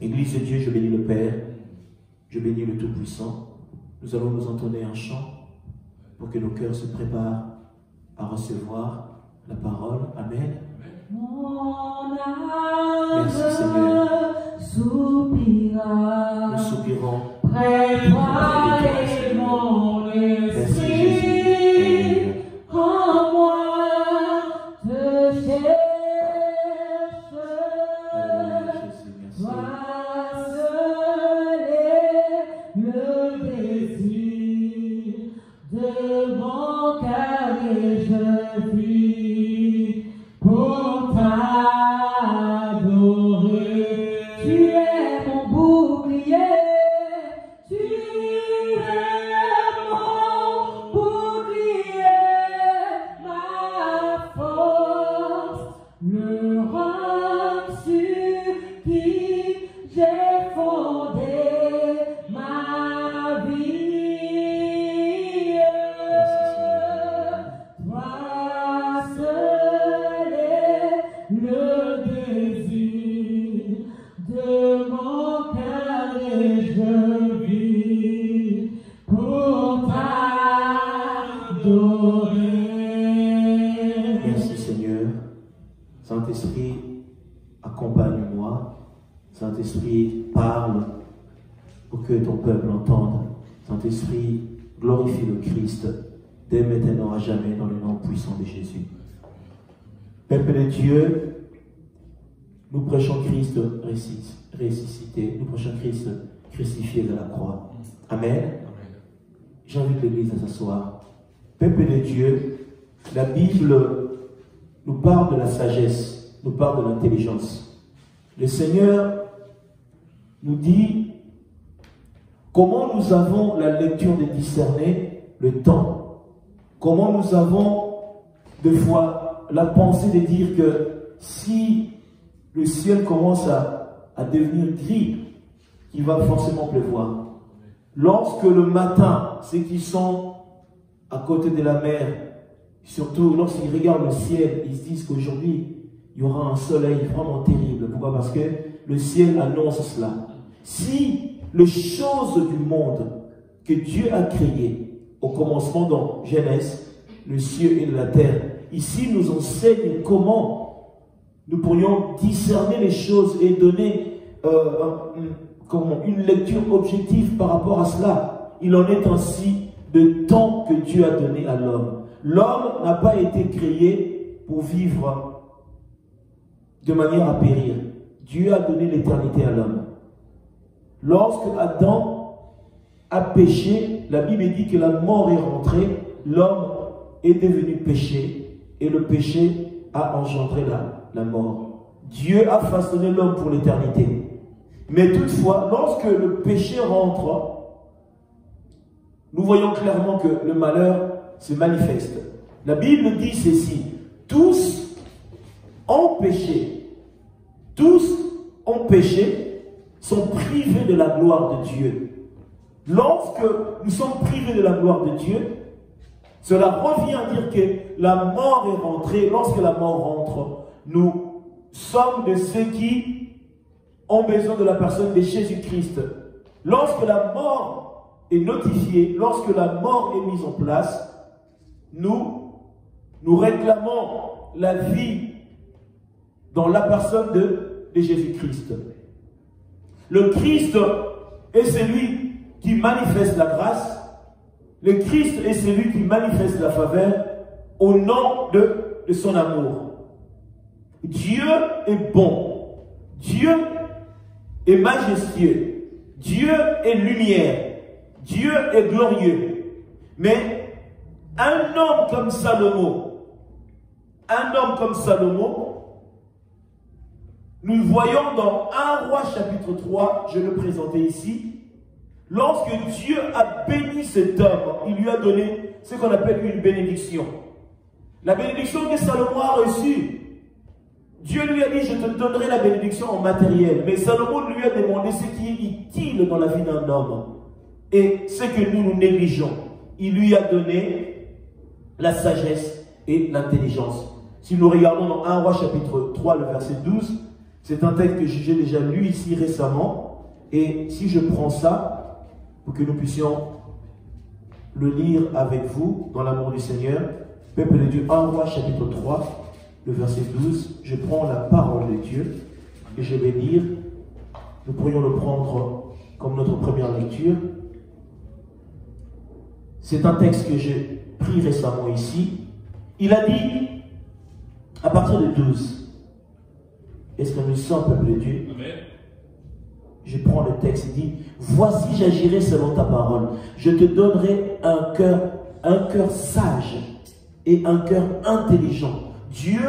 Église de Dieu, je bénis le Père, je bénis le Tout-Puissant. Nous allons nous entonner un chant pour que nos cœurs se préparent à recevoir la parole. Amen. Merci Seigneur. Nous soupirons. Préparez mon esprit en moi, te cherche. Le désir de mon cœur et je vis pour t'adorer. Tu es mon bouclier, tu es mon bouclier, ma force, le roc sur qui j'ai fondé ma vie. Toi seul est le désir de mon cœur et je vis pour t'adorer. Merci Seigneur. Saint-Esprit, accompagne-moi. Saint-Esprit, parle pour que ton peuple entende. Saint-Esprit, glorifie le Christ dès maintenant à jamais dans le nom puissant de Jésus. Peuple de Dieu, nous prêchons Christ ressuscité, nous prêchons Christ crucifié de la croix. Amen. J'invite l'Église à s'asseoir. Peuple de Dieu, la Bible nous parle de la sagesse, nous parle de l'intelligence. Le Seigneur nous dit comment nous avons la lecture de discerner le temps. Comment nous avons des fois la pensée de dire que si le ciel commence à devenir gris, il va forcément pleuvoir. Lorsque le matin, ceux qui sont à côté de la mer, surtout lorsqu'ils regardent le ciel, ils se disent qu'aujourd'hui, il y aura un soleil vraiment terrible. Pourquoi? Parce que le ciel annonce cela. Si les choses du monde que Dieu a créées au commencement dans Genèse, le ciel et la terre, ici nous enseigne comment nous pourrions discerner les choses et donner une lecture objective par rapport à cela. Il en est ainsi de temps que Dieu a donné à l'homme. L'homme n'a pas été créé pour vivre de manière à périr. Dieu a donné l'éternité à l'homme. Lorsque Adam a péché, la Bible dit que la mort est rentrée, l'homme est devenu péché et le péché a engendré la mort. Dieu a façonné l'homme pour l'éternité. Mais toutefois, lorsque le péché rentre, nous voyons clairement que le malheur se manifeste. La Bible dit ceci: tous ont péché, sont privés de la gloire de Dieu. Lorsque nous sommes privés de la gloire de Dieu, cela revient à dire que la mort est rentrée. Lorsque la mort rentre, nous sommes de ceux qui ont besoin de la personne de Jésus-Christ. Lorsque la mort est notifiée, lorsque la mort est mise en place, nous réclamons la vie dans la personne de Jésus-Christ. Le Christ est celui qui manifeste la grâce. Le Christ est celui qui manifeste la faveur au nom de son amour. Dieu est bon. Dieu est majestueux. Dieu est lumière. Dieu est glorieux. Mais un homme comme Salomon, nous voyons dans 1 Roi chapitre 3, je le présentais ici, lorsque Dieu a béni cet homme, il lui a donné ce qu'on appelle une bénédiction. La bénédiction que Salomon a reçue, Dieu lui a dit: je te donnerai la bénédiction en matériel. Mais Salomon lui a demandé ce qui est utile dans la vie d'un homme. Et ce que nous négligeons. Il lui a donné la sagesse et l'intelligence. Si nous regardons dans 1 Roi chapitre 3, le verset 12, C'est un texte que j'ai déjà lu ici récemment. Et si je prends ça, pour que nous puissions le lire avec vous, dans l'amour du Seigneur, peuple de Dieu, 1 Roi chapitre 3, le verset 12, je prends la parole de Dieu et je vais lire. Nous pourrions le prendre comme notre première lecture. C'est un texte que j'ai pris récemment ici. Il a dit, à partir de 12, est-ce que nous sommes, peuple de Dieu? Amen. Je prends le texte, il dit, voici j'agirai selon ta parole. Je te donnerai un cœur sage et un cœur intelligent. Dieu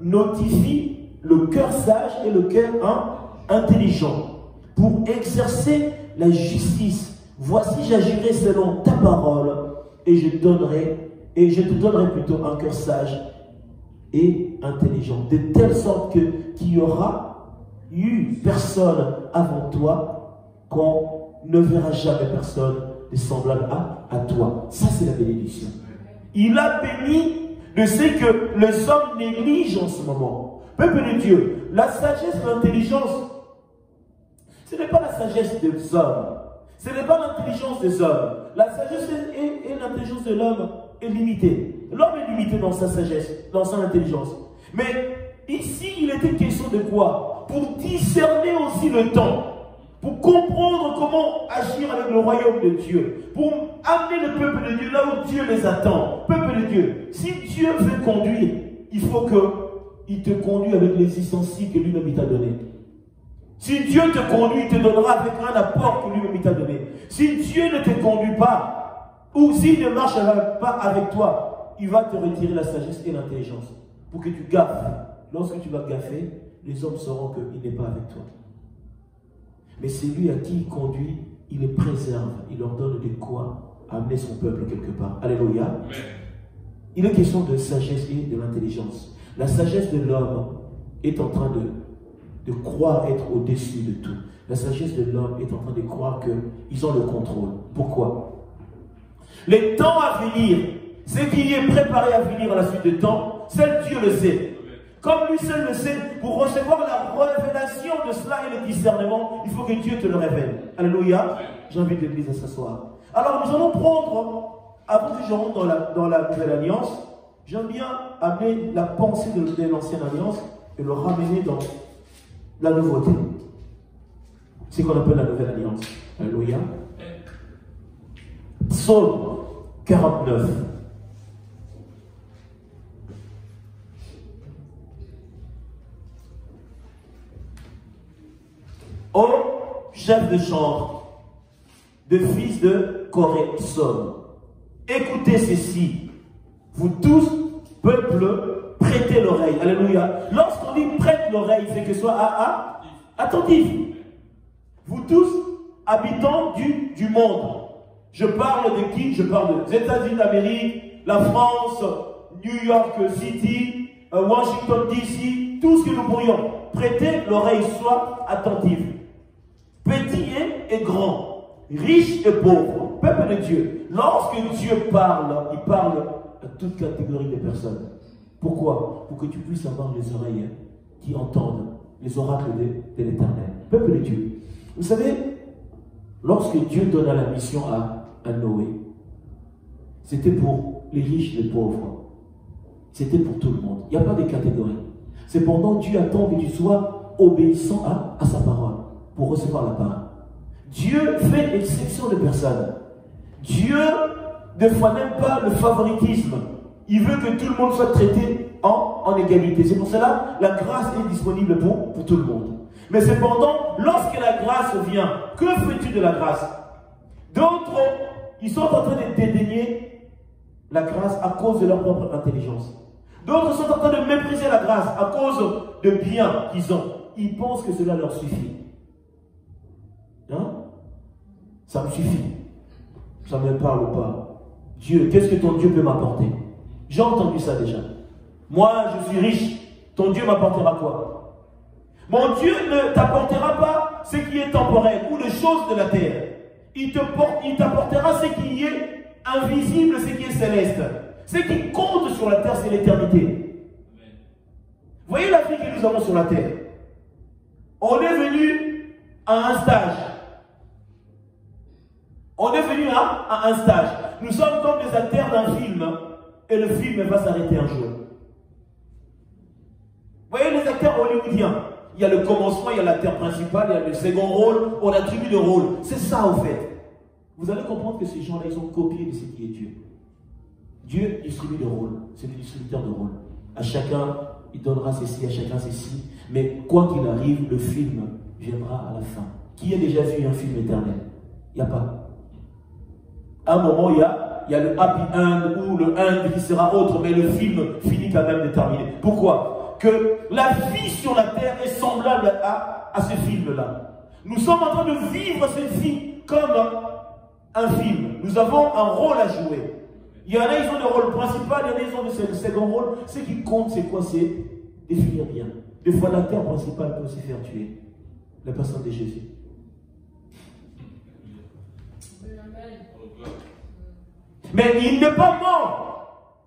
notifie le cœur sage et le cœur intelligent pour exercer la justice. Voici j'agirai selon ta parole et je te donnerai plutôt un cœur sage et intelligent, de telle sorte qu'il y aura eu personne avant toi, qu'on ne verra jamais personne de semblable à toi. Ça, c'est la bénédiction. Il a béni de ce que les hommes négligent en ce moment. Peuple de Dieu, la sagesse et l'intelligence, ce n'est pas la sagesse des hommes. Ce n'est pas l'intelligence des hommes. La sagesse et l'intelligence de l'homme est limitée. L'homme est limité dans sa sagesse, dans son intelligence. Mais ici, il était question de quoi? Pour discerner aussi le temps. Pour comprendre comment agir avec le royaume de Dieu. Pour amener le peuple de Dieu là où Dieu les attend. Peuple de Dieu, si Dieu veut conduire, il faut qu'il te conduise avec les ustensiles que lui-même t'a donné. Si Dieu te conduit, il te donnera avec un apport que lui-même t'a donné. Si Dieu ne te conduit pas, ou s'il ne marche pas avec toi, il va te retirer la sagesse et l'intelligence. Pour que tu gaffes. Lorsque tu vas gaffer, les hommes sauront qu'il n'est pas avec toi. Mais c'est lui à qui il conduit, il les préserve, il leur donne de quoi amener son peuple quelque part. Alléluia. Amen. Il est question de sagesse et de l'intelligence. La sagesse de l'homme est en train de croire être au-dessus de tout. La sagesse de l'homme est en train de croire qu'ils ont le contrôle. Pourquoi? Les temps à venir, ce qui est préparé à venir à la suite du temps, seul Dieu le sait. Comme lui seul le sait, pour recevoir la révélation de cela et le discernement, il faut que Dieu te le révèle. Alléluia. J'invite l'Église à s'asseoir. Alors nous allons prendre, avant que je rentre dans la nouvelle alliance, j'aime bien amener la pensée de l'ancienne alliance et le ramener dans la nouveauté. C'est ce qu'on appelle la nouvelle alliance. Alléluia. Psaume 49. Ô chef de chambre, de fils de Corée, psaume, écoutez ceci, vous tous, peuple, prêtez l'oreille. Alléluia. Lorsqu'on dit prête l'oreille, c'est que soit attentif. Vous tous, habitants du monde. Je parle de qui? Je parle des États-Unis d'Amérique, la France, New York City, Washington DC, tout ce que nous pourrions. Prêtez l'oreille, soit attentif. Petit et grand, riche et pauvre, peuple de Dieu. Lorsque Dieu parle, il parle à toute catégorie de personnes. Pourquoi? Pour que tu puisses avoir les oreilles qui entendent les oracles de l'Éternel. Peuple de Dieu. Vous savez, lorsque Dieu donna la mission à Noé, c'était pour les riches et les pauvres. C'était pour tout le monde. Il n'y a pas de catégorie. Cependant, Dieu attend que tu sois obéissant à sa parole pour recevoir la parole. Dieu fait exception de personnes. Dieu ne fois n'aime pas le favoritisme. Il veut que tout le monde soit traité en égalité. C'est pour cela la grâce est disponible pour tout le monde. Mais cependant, lorsque la grâce vient, que fais-tu de la grâce? D'autres, ils sont en train de dédaigner la grâce à cause de leur propre intelligence. D'autres sont en train de mépriser la grâce à cause de biens qu'ils ont. Ils pensent que cela leur suffit. Hein? Ça me suffit. Ça ne me parle pas. Dieu, qu'est-ce que ton Dieu peut m'apporter? J'ai entendu ça déjà. Moi, je suis riche. Ton Dieu m'apportera quoi? Mon Dieu ne t'apportera pas ce qui est temporel ou les choses de la terre. Il t'apportera ce qui est invisible, ce qui est céleste. Ce qui compte sur la terre, c'est l'éternité. Voyez la vie que nous avons sur la terre. On est venu à un stage. On est venu à un stage. Nous sommes comme des acteurs d'un film et le film va s'arrêter un jour. Vous voyez les acteurs hollywoodiens, il y a le commencement, il y a l'acteur principal, il y a le second rôle, on attribue de rôle. C'est ça au fait. Vous allez comprendre que ces gens-là, ils ont copié de ce qui est Dieu. Dieu distribue de rôles, c'est le distributeur de rôles. À chacun, il donnera ceci, à chacun ceci. Mais quoi qu'il arrive, le film viendra à la fin. Qui a déjà vu un film éternel? Il n'y a pas. À un moment, il y a le happy end ou le end qui sera autre, mais le film finit quand même de terminer. Pourquoi? Que la vie sur la terre est semblable à ce film-là. Nous sommes en train de vivre cette vie comme un film. Nous avons un rôle à jouer. Il y en a, ils ont le rôle principal, il y en a, ils ont le second rôle. Ce qui compte, c'est quoi? C'est de finir bien. Des fois, l'acteur principal peut aussi faire tuer la personne de Jésus. Mais il n'est pas mort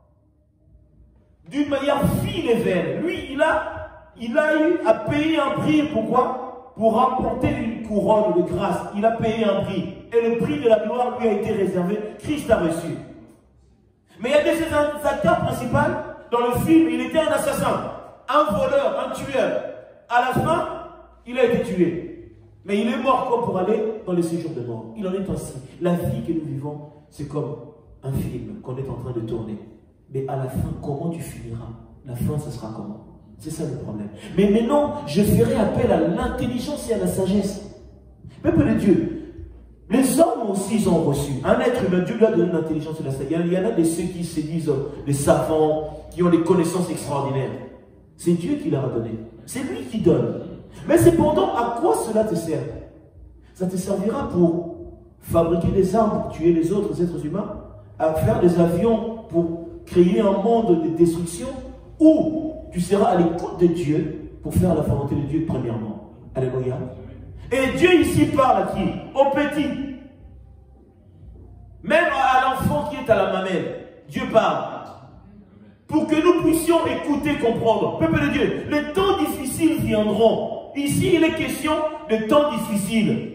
d'une manière vile et vaine. Lui, il a eu à payer un prix. Pourquoi? Pour remporter une couronne de grâce. Il a payé un prix. Et le prix de la gloire lui a été réservé. Christ a reçu. Mais il y a des acteurs principaux. Dans le film, il était un assassin, un voleur, un tueur. À la fin, il a été tué. Mais il est mort comme pour aller dans le séjour de mort. Il en est ainsi. La vie que nous vivons, c'est comme un film qu'on est en train de tourner. Mais à la fin, comment tu finiras? La fin, ce sera comment? C'est ça le problème. Mais maintenant, je ferai appel à l'intelligence et à la sagesse. Peuple de Dieu, les hommes aussi, ils ont reçu. Un être humain, Dieu lui a donné l'intelligence et la sagesse. Il y en a de ceux qui se disent des savants, qui ont des connaissances extraordinaires. C'est Dieu qui leur a donné. C'est lui qui donne. Mais cependant, à quoi cela te sert? Ça te servira pour fabriquer des armes, pour tuer les autres êtres humains, à faire des avions pour créer un monde de destruction, ou tu seras à l'écoute de Dieu pour faire la volonté de Dieu premièrement. Alléluia. Et Dieu ici parle à qui? Au petit. Même à l'enfant qui est à la mamelle. Dieu parle. Pour que nous puissions écouter, comprendre. Peuple de Dieu, les temps difficiles viendront. Ici, il est question de temps difficiles.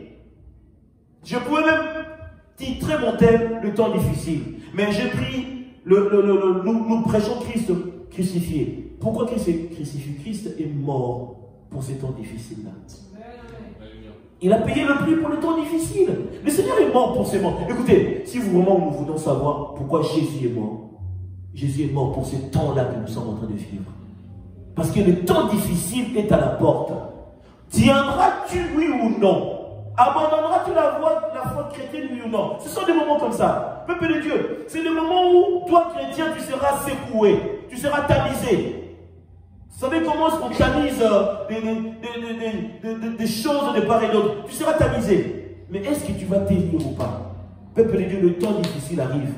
Je pourrais même titrer mon thème, le temps difficile. Mais j'ai pris, nous prêchons Christ crucifié. Pourquoi Christ est crucifié? Christ est mort pour ces temps difficiles-là. Il a payé le prix pour le temps difficile. Le Seigneur est mort pour ces morts. Écoutez, si vraiment nous voulons savoir pourquoi Jésus est mort, Jésus est mort pour ces temps-là que nous sommes en train de vivre. Parce que le temps difficile est à la porte. Tiendras-tu, oui ou non? Abandonneras-tu la foi chrétienne, oui ou non? Ce sont des moments comme ça. Peuple de Dieu, c'est le moment où toi, chrétien, tu seras secoué, tu seras tamisé. Vous savez comment est-ce qu'on tamise des choses de part et d'autre? Tu seras tamisé. Mais est-ce que tu vas tenir ou pas? Peuple de Dieu, le temps difficile arrive.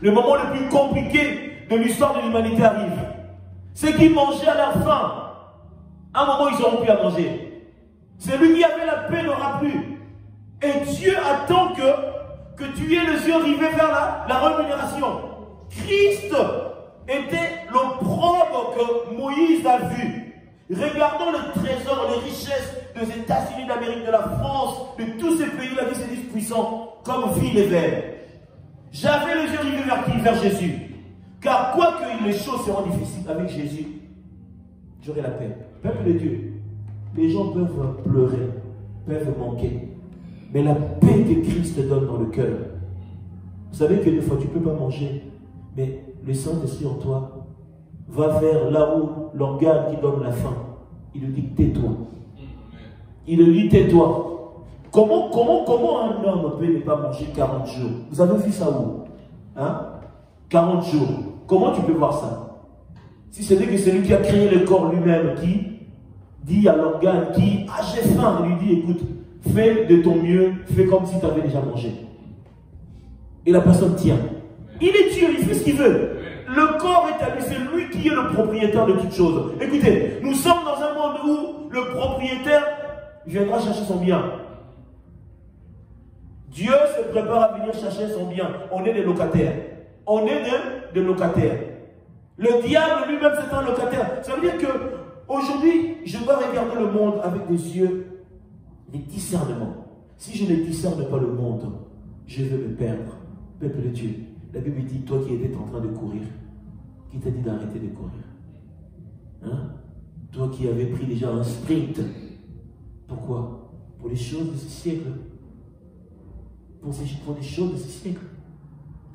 Le moment le plus compliqué de l'histoire de l'humanité arrive. Ceux qui mangeaient à leur faim, à un moment, ils n'auront plus à manger. Celui qui avait la paix n'aura plus. Et Dieu attend que tu aies les yeux rivés vers la rémunération. Christ était l'opprobre que Moïse a vu. Regardons le trésor, les richesses des États-Unis d'Amérique, de la France, de tous ces pays-là qui se disent puissants, comme ville et verre. J'avais les yeux rivés vers qui? Vers Jésus. Car quoi que les choses seront difficiles avec Jésus, j'aurai la paix. Peuple de Dieu, les gens peuvent pleurer, peuvent manquer. Mais la paix que Christ donne dans le cœur. Vous savez que des fois tu ne peux pas manger, mais le Saint-Esprit en toi va vers là où l'organe qui donne la faim. Il lui dit tais-toi. Il lui dit tais-toi. Comment un homme peut ne pas manger 40 jours? Vous avez vu ça où? Hein? 40 jours. Comment tu peux voir ça? Si c'est que c'est lui qui a créé le corps lui-même, qui dit à l'organe qui a j'ai faim, il lui dit écoute, fais de ton mieux, fais comme si tu avais déjà mangé. Et la personne tient. Il est Dieu, il fait ce qu'il veut. Le corps est à lui, c'est lui qui est le propriétaire de toutes choses. Écoutez, nous sommes dans un monde où le propriétaire viendra chercher son bien. Dieu se prépare à venir chercher son bien. On est des locataires. On est des locataires. Le diable lui-même c'est un locataire. Ça veut dire que Aujourd'hui, je dois regarder le monde avec des yeux, des discernements. Si je ne discerne pas le monde, je vais me perdre. Peuple de Dieu, la Bible dit, toi qui étais en train de courir, qui t'a dit d'arrêter de courir? Hein? Toi qui avais pris déjà un sprint. Pourquoi? Pour les choses de ce siècle. Pour des choses de ce siècle.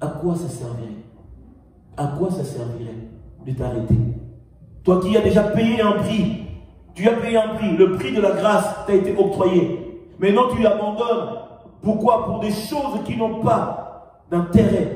À quoi ça servirait? À quoi ça servirait de t'arrêter? Toi qui as déjà payé un prix, tu as payé un prix, le prix de la grâce t'a été octroyé. Maintenant tu abandonnes. Pourquoi? Pour des choses qui n'ont pas d'intérêt.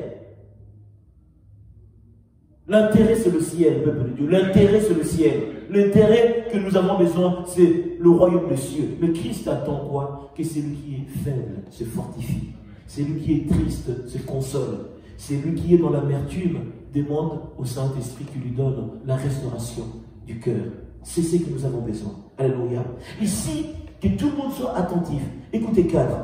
L'intérêt c'est le ciel, peuple de Dieu. L'intérêt c'est le ciel. L'intérêt que nous avons besoin, c'est le royaume des cieux. Mais Christ attend quoi? Que celui qui est faible se fortifie. Celui qui est triste se console. Celui qui est dans l'amertume demande au Saint-Esprit qui lui donne la restauration du cœur. C'est ce que nous avons besoin. Alléluia. Ici, que tout le monde soit attentif. Écoutez, 4.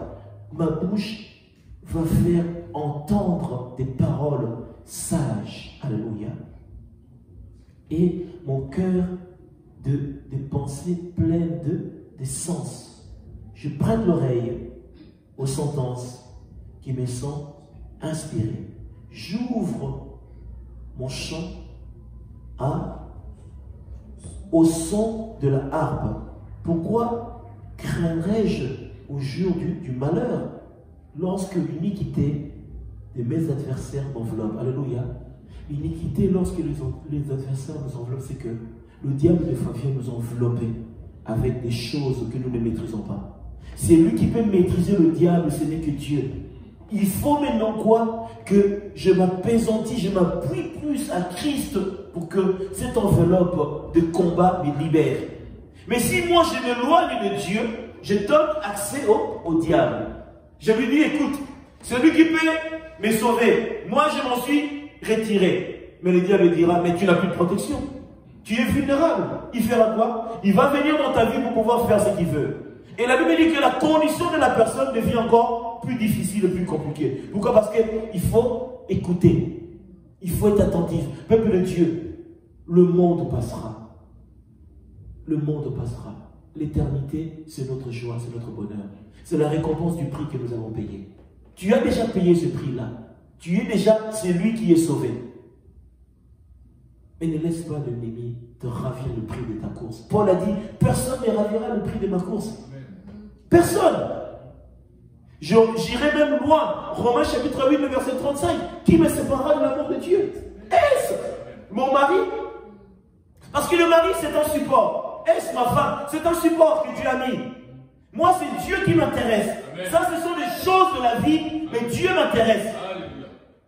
Ma bouche va faire entendre des paroles sages. Alléluia. Et mon cœur des pensées pleines de sens. Je prête l'oreille aux sentences qui me sont inspirées. J'ouvre mon chant au son de la harpe. Pourquoi craindrais-je au jour du malheur lorsque l'iniquité de mes adversaires m'enveloppe? Alléluia. L'iniquité, lorsque les adversaires nous enveloppent, c'est que le diable des fois vient nous envelopper avec des choses que nous ne maîtrisons pas. C'est lui qui peut maîtriser le diable, ce n'est que Dieu. Il faut maintenant quoi? Que je m'appaisantis, je m'appuie plus à Christ pour que cette enveloppe de combat me libère. Mais si moi je m'éloigne de Dieu, je donne accès au diable. Je lui dis, écoute, celui qui peut me sauver, moi je m'en suis retiré. Mais le diable dira, mais tu n'as plus de protection. Tu es vulnérable. Il fera quoi? Il va venir dans ta vie pour pouvoir faire ce qu'il veut. Et la Bible dit que la condition de la personne devient encore plus difficile et plus compliquée. Pourquoi? Parce qu'il faut écouter. Il faut être attentif. Peuple de Dieu, le monde passera. Le monde passera. L'éternité, c'est notre joie, c'est notre bonheur. C'est la récompense du prix que nous avons payé. Tu as déjà payé ce prix-là. Tu es déjà celui qui est sauvé. Mais ne laisse pas l'ennemi te ravir le prix de ta course. Paul a dit, personne ne ravira le prix de ma course. Personne. J'irai même loin. Romains chapitre 8, le verset 35. Qui me séparera de l'amour de Dieu? Est-ce mon mari? Parce que le mari, c'est un support. Est-ce ma femme? C'est un support que Dieu a mis. Moi, c'est Dieu qui m'intéresse. Ça, ce sont des choses de la vie, mais Dieu m'intéresse.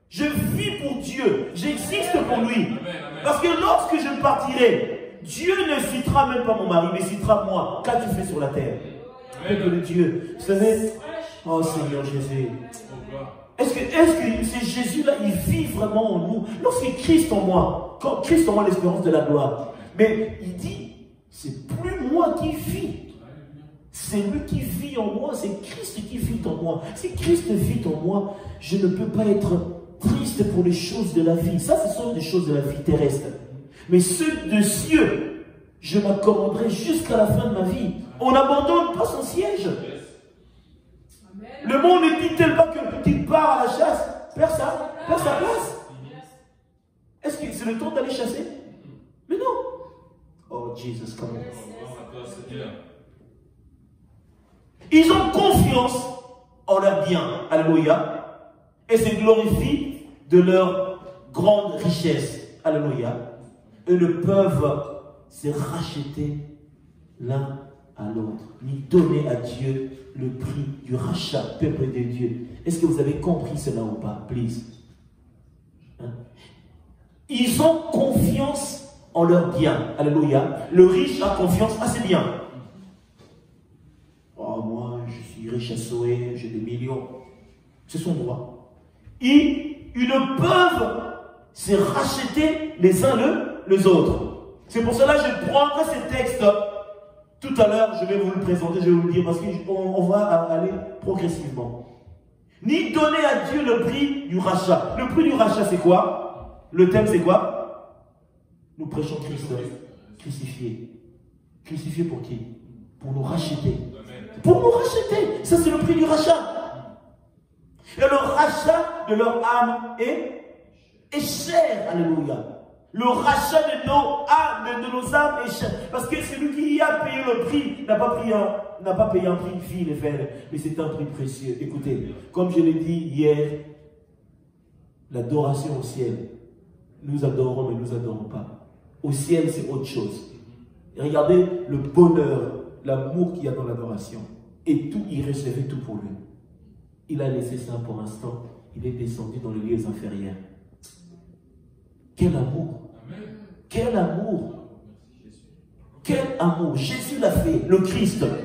Je vis pour Dieu. J'existe pour lui. Parce que lorsque je partirai, Dieu ne citera même pas mon mari, mais citera moi. Qu'as-tu fait sur la terre? Peuple de Dieu. Vous savez, oh Seigneur Jésus. Est-ce que c'est Jésus-là, il vit vraiment en nous? Lorsque Christ en moi, quand Christ en moi, l'espérance de la gloire. Mais il dit, c'est plus moi qui vis. C'est lui qui vit en moi, c'est Christ qui vit en moi. Si Christ vit en moi, je ne peux pas être triste pour les choses de la vie. Ça, ce sont des choses de la vie terrestre. Mais ceux de cieux, je m'accommoderai jusqu'à la fin de ma vie. On n'abandonne pas son siège. Le monde ne dit-il pas que tu pars à la chasse, perds sa place. Est-ce que c'est le temps d'aller chasser? Mais non. Oh, Jesus, come on. Ils ont confiance en leur bien. Alléluia. Et se glorifient de leur grande richesse. Alléluia. Eux ne peuvent se racheter l'un à l'autre, ni donner à Dieu le prix du rachat, peuple de Dieu. Est-ce que vous avez compris cela ou pas? Please. Hein? Ils ont confiance en leur bien. Alléluia. Le riche a confiance à ses biens. Oh, moi, je suis riche à Soé, j'ai des millions. C'est son droit. Ils ne peuvent se racheter les uns les autres. C'est pour cela que je prendrai ces textes. Tout à l'heure, je vais vous le présenter, je vais vous le dire, parce qu'on va aller progressivement. Ni donner à Dieu le prix du rachat. Le prix du rachat, c'est quoi? Le thème, c'est quoi? Nous prêchons Christ crucifié. Crucifié pour qui? Pour nous racheter. Pour nous racheter. Ça, c'est le prix du rachat. Et le rachat de leur âme est cher. Alléluia. Le rachat de nos âmes, de nos âmes est cher. Parce que celui qui a payé le prix n'a pas payé un prix vil et vain, mais c'est un prix précieux. Écoutez, comme je l'ai dit hier, l'adoration au ciel, nous adorons, mais nous n'adorons pas. Au ciel, c'est autre chose. Et regardez le bonheur, l'amour qu'il y a dans l'adoration. Et tout, il recevait tout pour lui. Il a laissé ça pour l'instant. Il est descendu dans les lieux inférieurs. Quel amour! Amen. Quel amour! Quel amour! Jésus l'a fait, le Christ. Amen.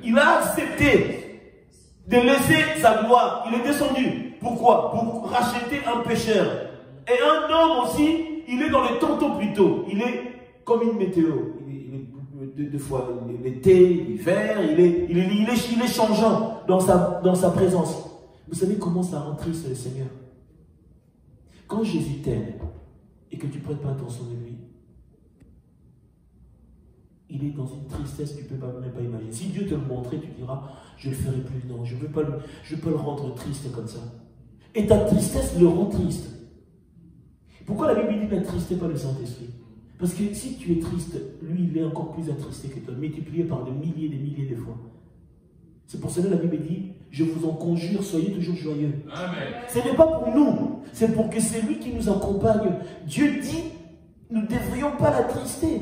Il a accepté de laisser sa gloire. Il est descendu. Pourquoi? Pour racheter un pécheur. Et un homme aussi, il est dans les tantôt plus tôt. Il est comme une météo. Il est deux fois l'été, l'hiver. Il est changeant dans sa présence. Vous savez comment ça rend triste le Seigneur? Quand Jésus t'aime et que tu ne prêtes pas attention de lui, il est dans une tristesse que tu ne peux même pas imaginer. Si Dieu te le montrait, tu diras, je ne le ferai plus. Non, je ne peux le rendre triste comme ça. Et ta tristesse le rend triste. Pourquoi la Bible dit n'attristez pas le Saint-Esprit? Parce que si tu es triste, lui, il est encore plus attristé que toi, multiplié par des milliers de fois. C'est pour cela que la Bible dit, je vous en conjure, soyez toujours joyeux. Amen. Ce n'est pas pour nous, c'est pour que c'est lui qui nous accompagne. Dieu dit, nous ne devrions pas l'attrister.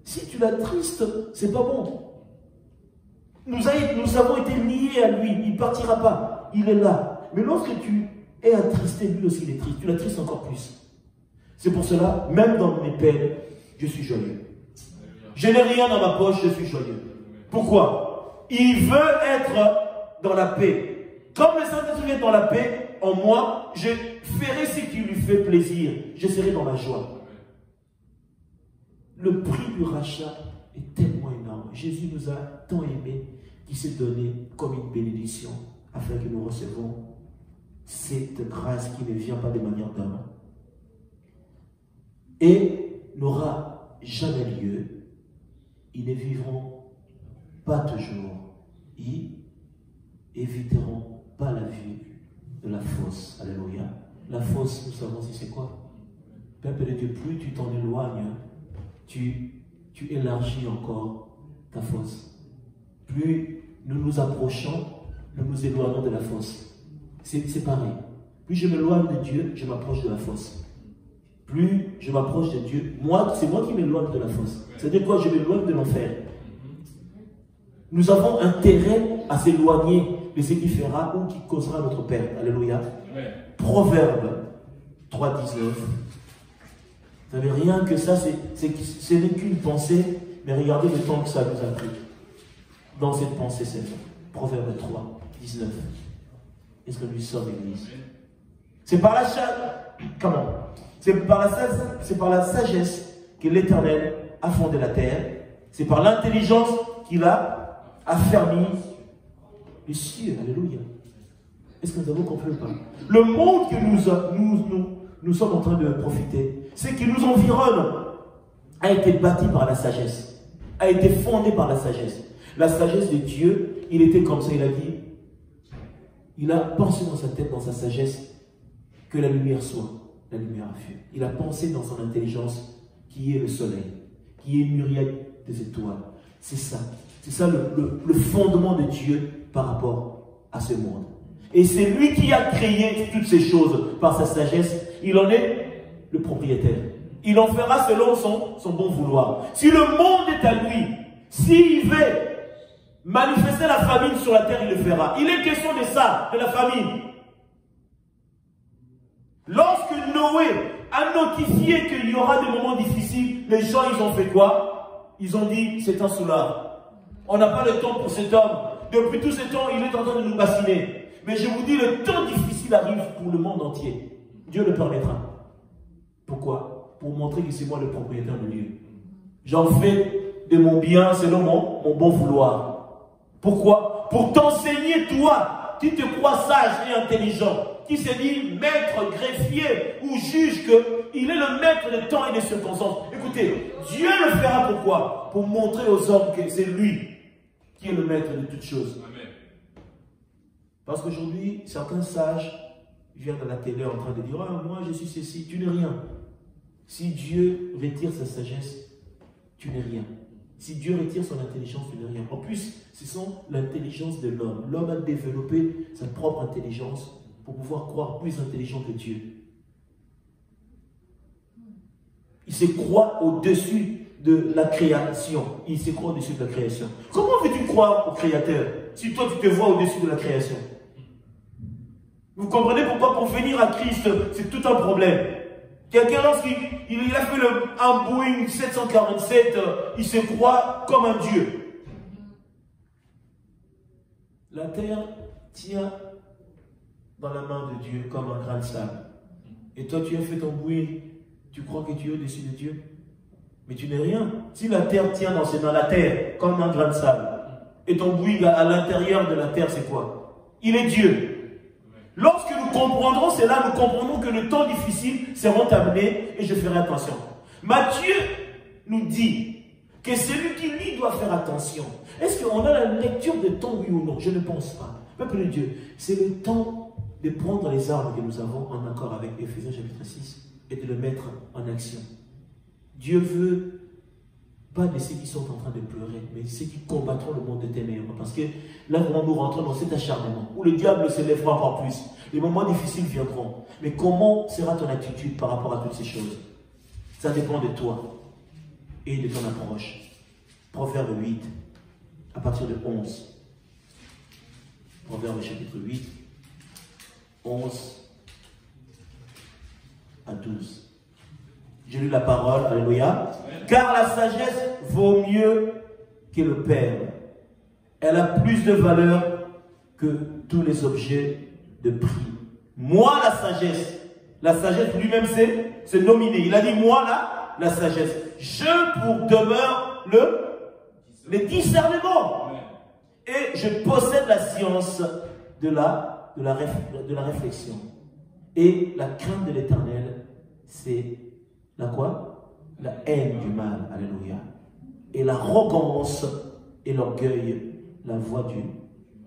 Si tu l'attristes, c'est pas bon. Nous avons été liés à lui, il ne partira pas, il est là. Mais lorsque tu es attristé, lui aussi il est triste, tu l'attristes encore plus. C'est pour cela, même dans mes peines, je suis joyeux. Je n'ai rien dans ma poche, je suis joyeux. Pourquoi? Il veut être dans la paix. Comme le Saint-Esprit est dans la paix, en moi, je ferai ce qui lui fait plaisir. Je serai dans la joie. Le prix du rachat est tellement énorme. Jésus nous a tant aimés qu'il s'est donné comme une bénédiction afin que nous recevons cette grâce qui ne vient pas de manière d'homme et n'aura jamais lieu. Ils ne vivront pas toujours. Ils éviteront pas la vie de la fosse. Alléluia. La fosse, nous savons si c'est quoi? Peuple de Dieu, plus tu t'en éloignes, tu élargis encore ta fosse. Plus nous nous approchons, nous nous éloignons de la fosse. C'est pareil. Plus je m'éloigne de Dieu, je m'approche de la fosse. Plus je m'approche de Dieu, c'est moi qui m'éloigne de la fosse. C'est-à-dire quoi? Je m'éloigne de l'enfer. Nous avons intérêt à s'éloigner de ce qui fera ou qui causera notre perte. Alléluia. Proverbe 3,19. Vous savez, rien que ça, ce n'est qu'une pensée, mais regardez le temps que ça nous a pris. Dans cette pensée, c'est Proverbe 3,19. Est-ce que nous sommes l'église? C'est par la comment? C'est par la sagesse que l'Éternel a fondé la terre. C'est par l'intelligence qu'il a affermi les cieux. Alléluia. Est-ce que nous avons compris ou pas? Le monde que nous sommes en train de profiter, ce qui nous environne, a été bâti par la sagesse, a été fondé par la sagesse. La sagesse de Dieu, il était comme ça, il a dit, il a pensé dans sa tête, dans sa sagesse, que la lumière soit. La lumière a fut. Il a pensé dans son intelligence qui est le soleil, qui est une myriade des étoiles. C'est ça. C'est ça le fondement de Dieu par rapport à ce monde. Et c'est lui qui a créé toutes ces choses par sa sagesse. Il en est le propriétaire. Il en fera selon son bon vouloir. Si le monde est à lui, s'il veut manifester la famine sur la terre, il le fera. Il est question de ça, de la famine. Lorsque Noé a notifié qu'il y aura des moments difficiles, les gens, ils ont fait quoi? Ils ont dit, c'est un soulard. On n'a pas le temps pour cet homme. Depuis tout ce temps, il est en train de nous bassiner. Mais je vous dis, le temps difficile arrive pour le monde entier. Dieu le permettra. Pourquoi? Pour montrer que c'est moi le propriétaire de Dieu. J'en fais de mon bien selon mon bon vouloir. Pourquoi? Pour t'enseigner, toi, qui te crois sage et intelligent. qui s'est dit maître, greffier ou juge, qu'il est le maître des temps et des circonstances. Écoutez, Dieu le fera pourquoi? Pour montrer aux hommes que c'est lui qui est le maître de toutes choses. Amen. Parce qu'aujourd'hui, certains sages viennent à la télé en train de dire « Ah, moi je suis ceci, tu n'es rien. » Si Dieu retire sa sagesse, tu n'es rien. Si Dieu retire son intelligence, tu n'es rien. En plus, ce sont l'intelligence de l'homme. L'homme a développé sa propre intelligence pour pouvoir croire plus intelligent que Dieu. Il se croit au-dessus de la création. Il se croit au-dessus de la création. Comment veux-tu croire au Créateur si toi tu te vois au-dessus de la création? Vous comprenez pourquoi pour venir à Christ, c'est tout un problème. Quelqu'un, lorsqu'il a fait un Boeing 747, il se croit comme un Dieu. La terre tient dans la main de Dieu comme un grain de sable. Et toi, tu as fait ton Boeing, tu crois que tu es au-dessus de Dieu? Mais tu n'es rien. Si la terre tient dans ses mains, la terre, comme un grain de sable, et ton Boeing à l'intérieur de la terre, c'est quoi? Il est Dieu. Lorsque nous comprendrons cela, nous comprendrons que le temps difficile seront amenés et je ferai attention. Matthieu nous dit que celui qui lit doit faire attention. Est-ce qu'on a la lecture de temps, oui ou non? Je ne pense pas. Peuple de Dieu, c'est le temps de prendre les armes que nous avons en accord avec Éphésiens chapitre 6 et de le mettre en action. Dieu veut pas de ceux qui sont en train de pleurer, mais ceux qui combattront le monde de ténèbres. Parce que là, vraiment, nous rentrons dans cet acharnement où le diable se lèvera encore plus. Les moments difficiles viendront. Mais comment sera ton attitude par rapport à toutes ces choses? Ça dépend de toi et de ton approche. Proverbe 8, à partir de 11. Proverbe chapitre 8, 11 à 12. J'ai lu la parole, alléluia. Car la sagesse vaut mieux que le Père. Elle a plus de valeur que tous les objets de prix. Moi, la sagesse lui-même, c'est nominé. Il a dit, moi, la sagesse. Je pour demeure le discernement. Et je possède la science de la réflexion. Et la crainte de l'Éternel, c'est la quoi? La haine du mal. Alléluia. Et l'arrogance et l'orgueil, la voie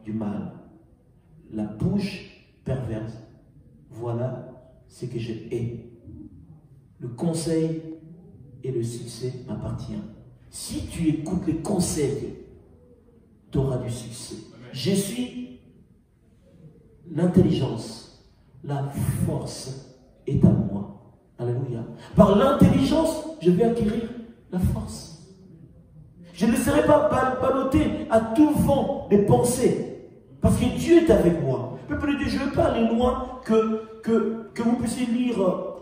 du mal. La bouche perverse, voilà ce que je hais. Le conseil et le succès m'appartiennent. Si tu écoutes les conseils, tu auras du succès. Je suis l'intelligence, la force est à moi. Alléluia. Par l'intelligence, je vais acquérir la force. Je ne serai pas ballotté à tout vent des pensées. Parce que Dieu est avec moi. Peuple de Dieu, je ne veux pas aller loin que vous puissiez lire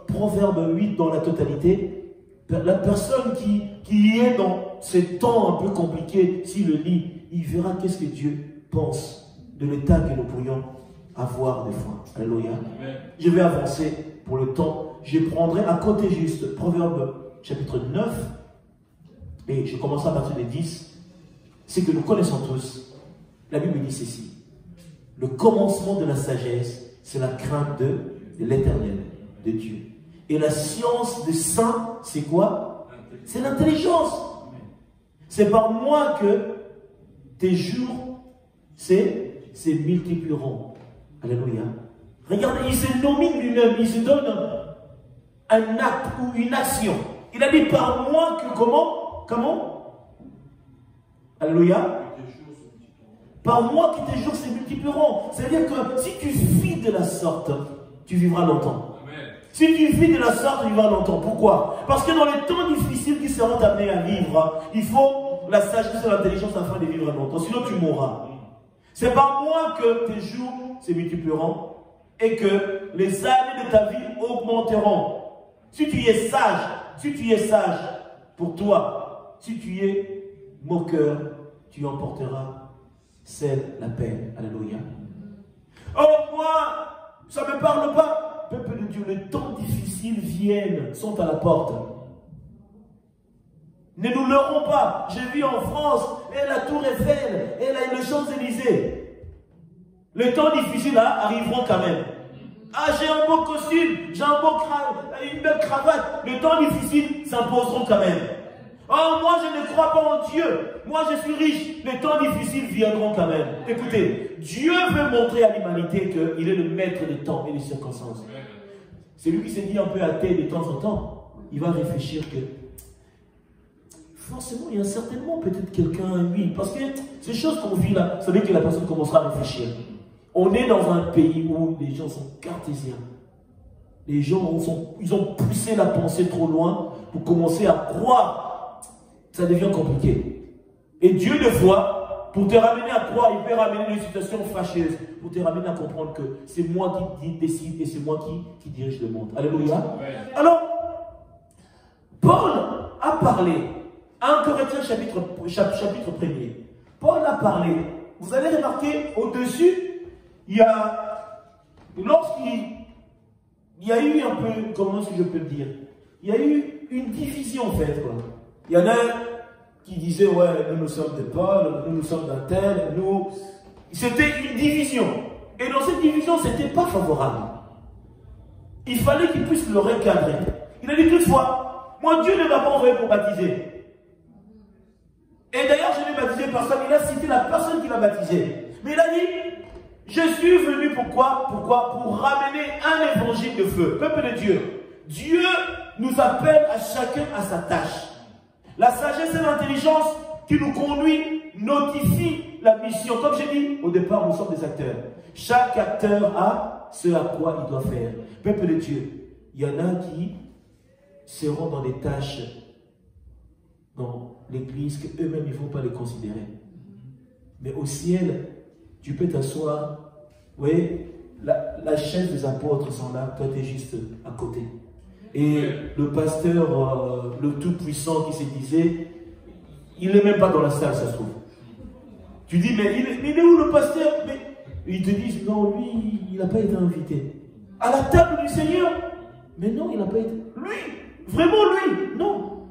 Proverbe 8 dans la totalité. La personne qui est dans ces temps un peu compliqués, s'il le lit, il verra qu'est-ce que Dieu pense de l'état que nous pourrions avoir des fois. Alléluia. Je vais avancer pour le temps. Je prendrai à côté juste Proverbe chapitre 9 et je commence à partir des 10. C'est que nous connaissons tous. La Bible dit ceci. Le commencement de la sagesse, c'est la crainte de l'Éternel, de Dieu. Et la science des saints, c'est quoi? C'est l'intelligence. C'est par moi que tes jours se multiplieront. Alléluia. Regardez, il se nomine lui-même, il se donne un acte ou une action. Il a dit par moi que comment? Alléluia. Par moi que tes jours se multiplieront. C'est-à-dire que si tu vis de la sorte, tu vivras longtemps. Amen. Si tu vis de la sorte, tu vivras longtemps. Pourquoi? Parce que dans les temps difficiles qui seront amenés à vivre, il faut la sagesse et l'intelligence afin de vivre longtemps. Sinon tu mourras. C'est par moi que tes jours se multiplieront et que les années de ta vie augmenteront. Si tu es sage pour toi, si tu es moqueur, tu emporteras la peine. Alléluia. Oh, moi, ça ne me parle pas. Peuple de Dieu, les temps difficiles viennent, sont à la porte. Ne nous leurrons pas. Je vis en France, et la Tour Eiffel, et les Champs-Élysées. Les temps difficiles là arriveront quand même. Ah, j'ai un beau costume, j'ai une belle cravate. Les temps difficiles s'imposeront quand même. Oh, moi je ne crois pas en Dieu. Moi je suis riche. Les temps difficiles viendront quand même. Écoutez, Dieu veut montrer à l'humanité qu'il est le maître des temps et des circonstances. C'est lui qui s'est dit un peu athée de temps en temps. Il va réfléchir que forcément, il y a certainement peut-être quelqu'un, oui, parce que ces choses qu'on vit là, ça veut dire que la personne commencera à réfléchir. On est dans un pays où les gens sont cartésiens. Les gens ils ont poussé la pensée trop loin pour commencer à croire. Ça devient compliqué. Et Dieu, des fois, pour te ramener à croire, il peut ramener une situation fâcheuse, pour te ramener à comprendre que c'est moi qui décide et c'est moi qui dirige le monde. Alléluia. Ouais. Alors, Paul a parlé, 1 Corinthiens chapitre 1er. Paul a parlé. Vous allez remarquer, au-dessus, lorsqu'il y a eu un peu, comment est-ce que je peux le dire, il y a eu une division en fait, quoi. Il y en a qui disaient, ouais, nous sommes de Paul, nous sommes d'un tel, nous... C'était une division. Et dans cette division, ce n'était pas favorable. Il fallait qu'il puisse le recadrer. Il a dit toutefois, moi Dieu ne m'a pas envoyé pour baptiser. Et d'ailleurs, je l'ai baptisé parce qu'il a cité la personne qui l'a baptisé. Mais il a dit, je suis venu pourquoi? Pour ramener un évangile de feu. Peuple de Dieu. Dieu nous appelle à chacun à sa tâche. La sagesse et l'intelligence qui nous conduit notifient la mission. Comme j'ai dit, au départ, nous sommes des acteurs. Chaque acteur a ce à quoi il doit faire. Peuple de Dieu, il y en a qui seront dans des tâches dans l'église qu'eux-mêmes, ils ne vont pas les considérer. Mais au ciel, tu peux t'asseoir. Vous voyez, la chaise des apôtres sont là, toi tu es juste à côté. Et le pasteur, le tout-puissant qui se disait, il n'est même pas dans la salle, ça se trouve. Tu dis, mais il est où le pasteur? Mais ils te disent, non, lui, il n'a pas été invité. À la table du Seigneur? Mais non, il n'a pas été. Lui, vraiment lui, non.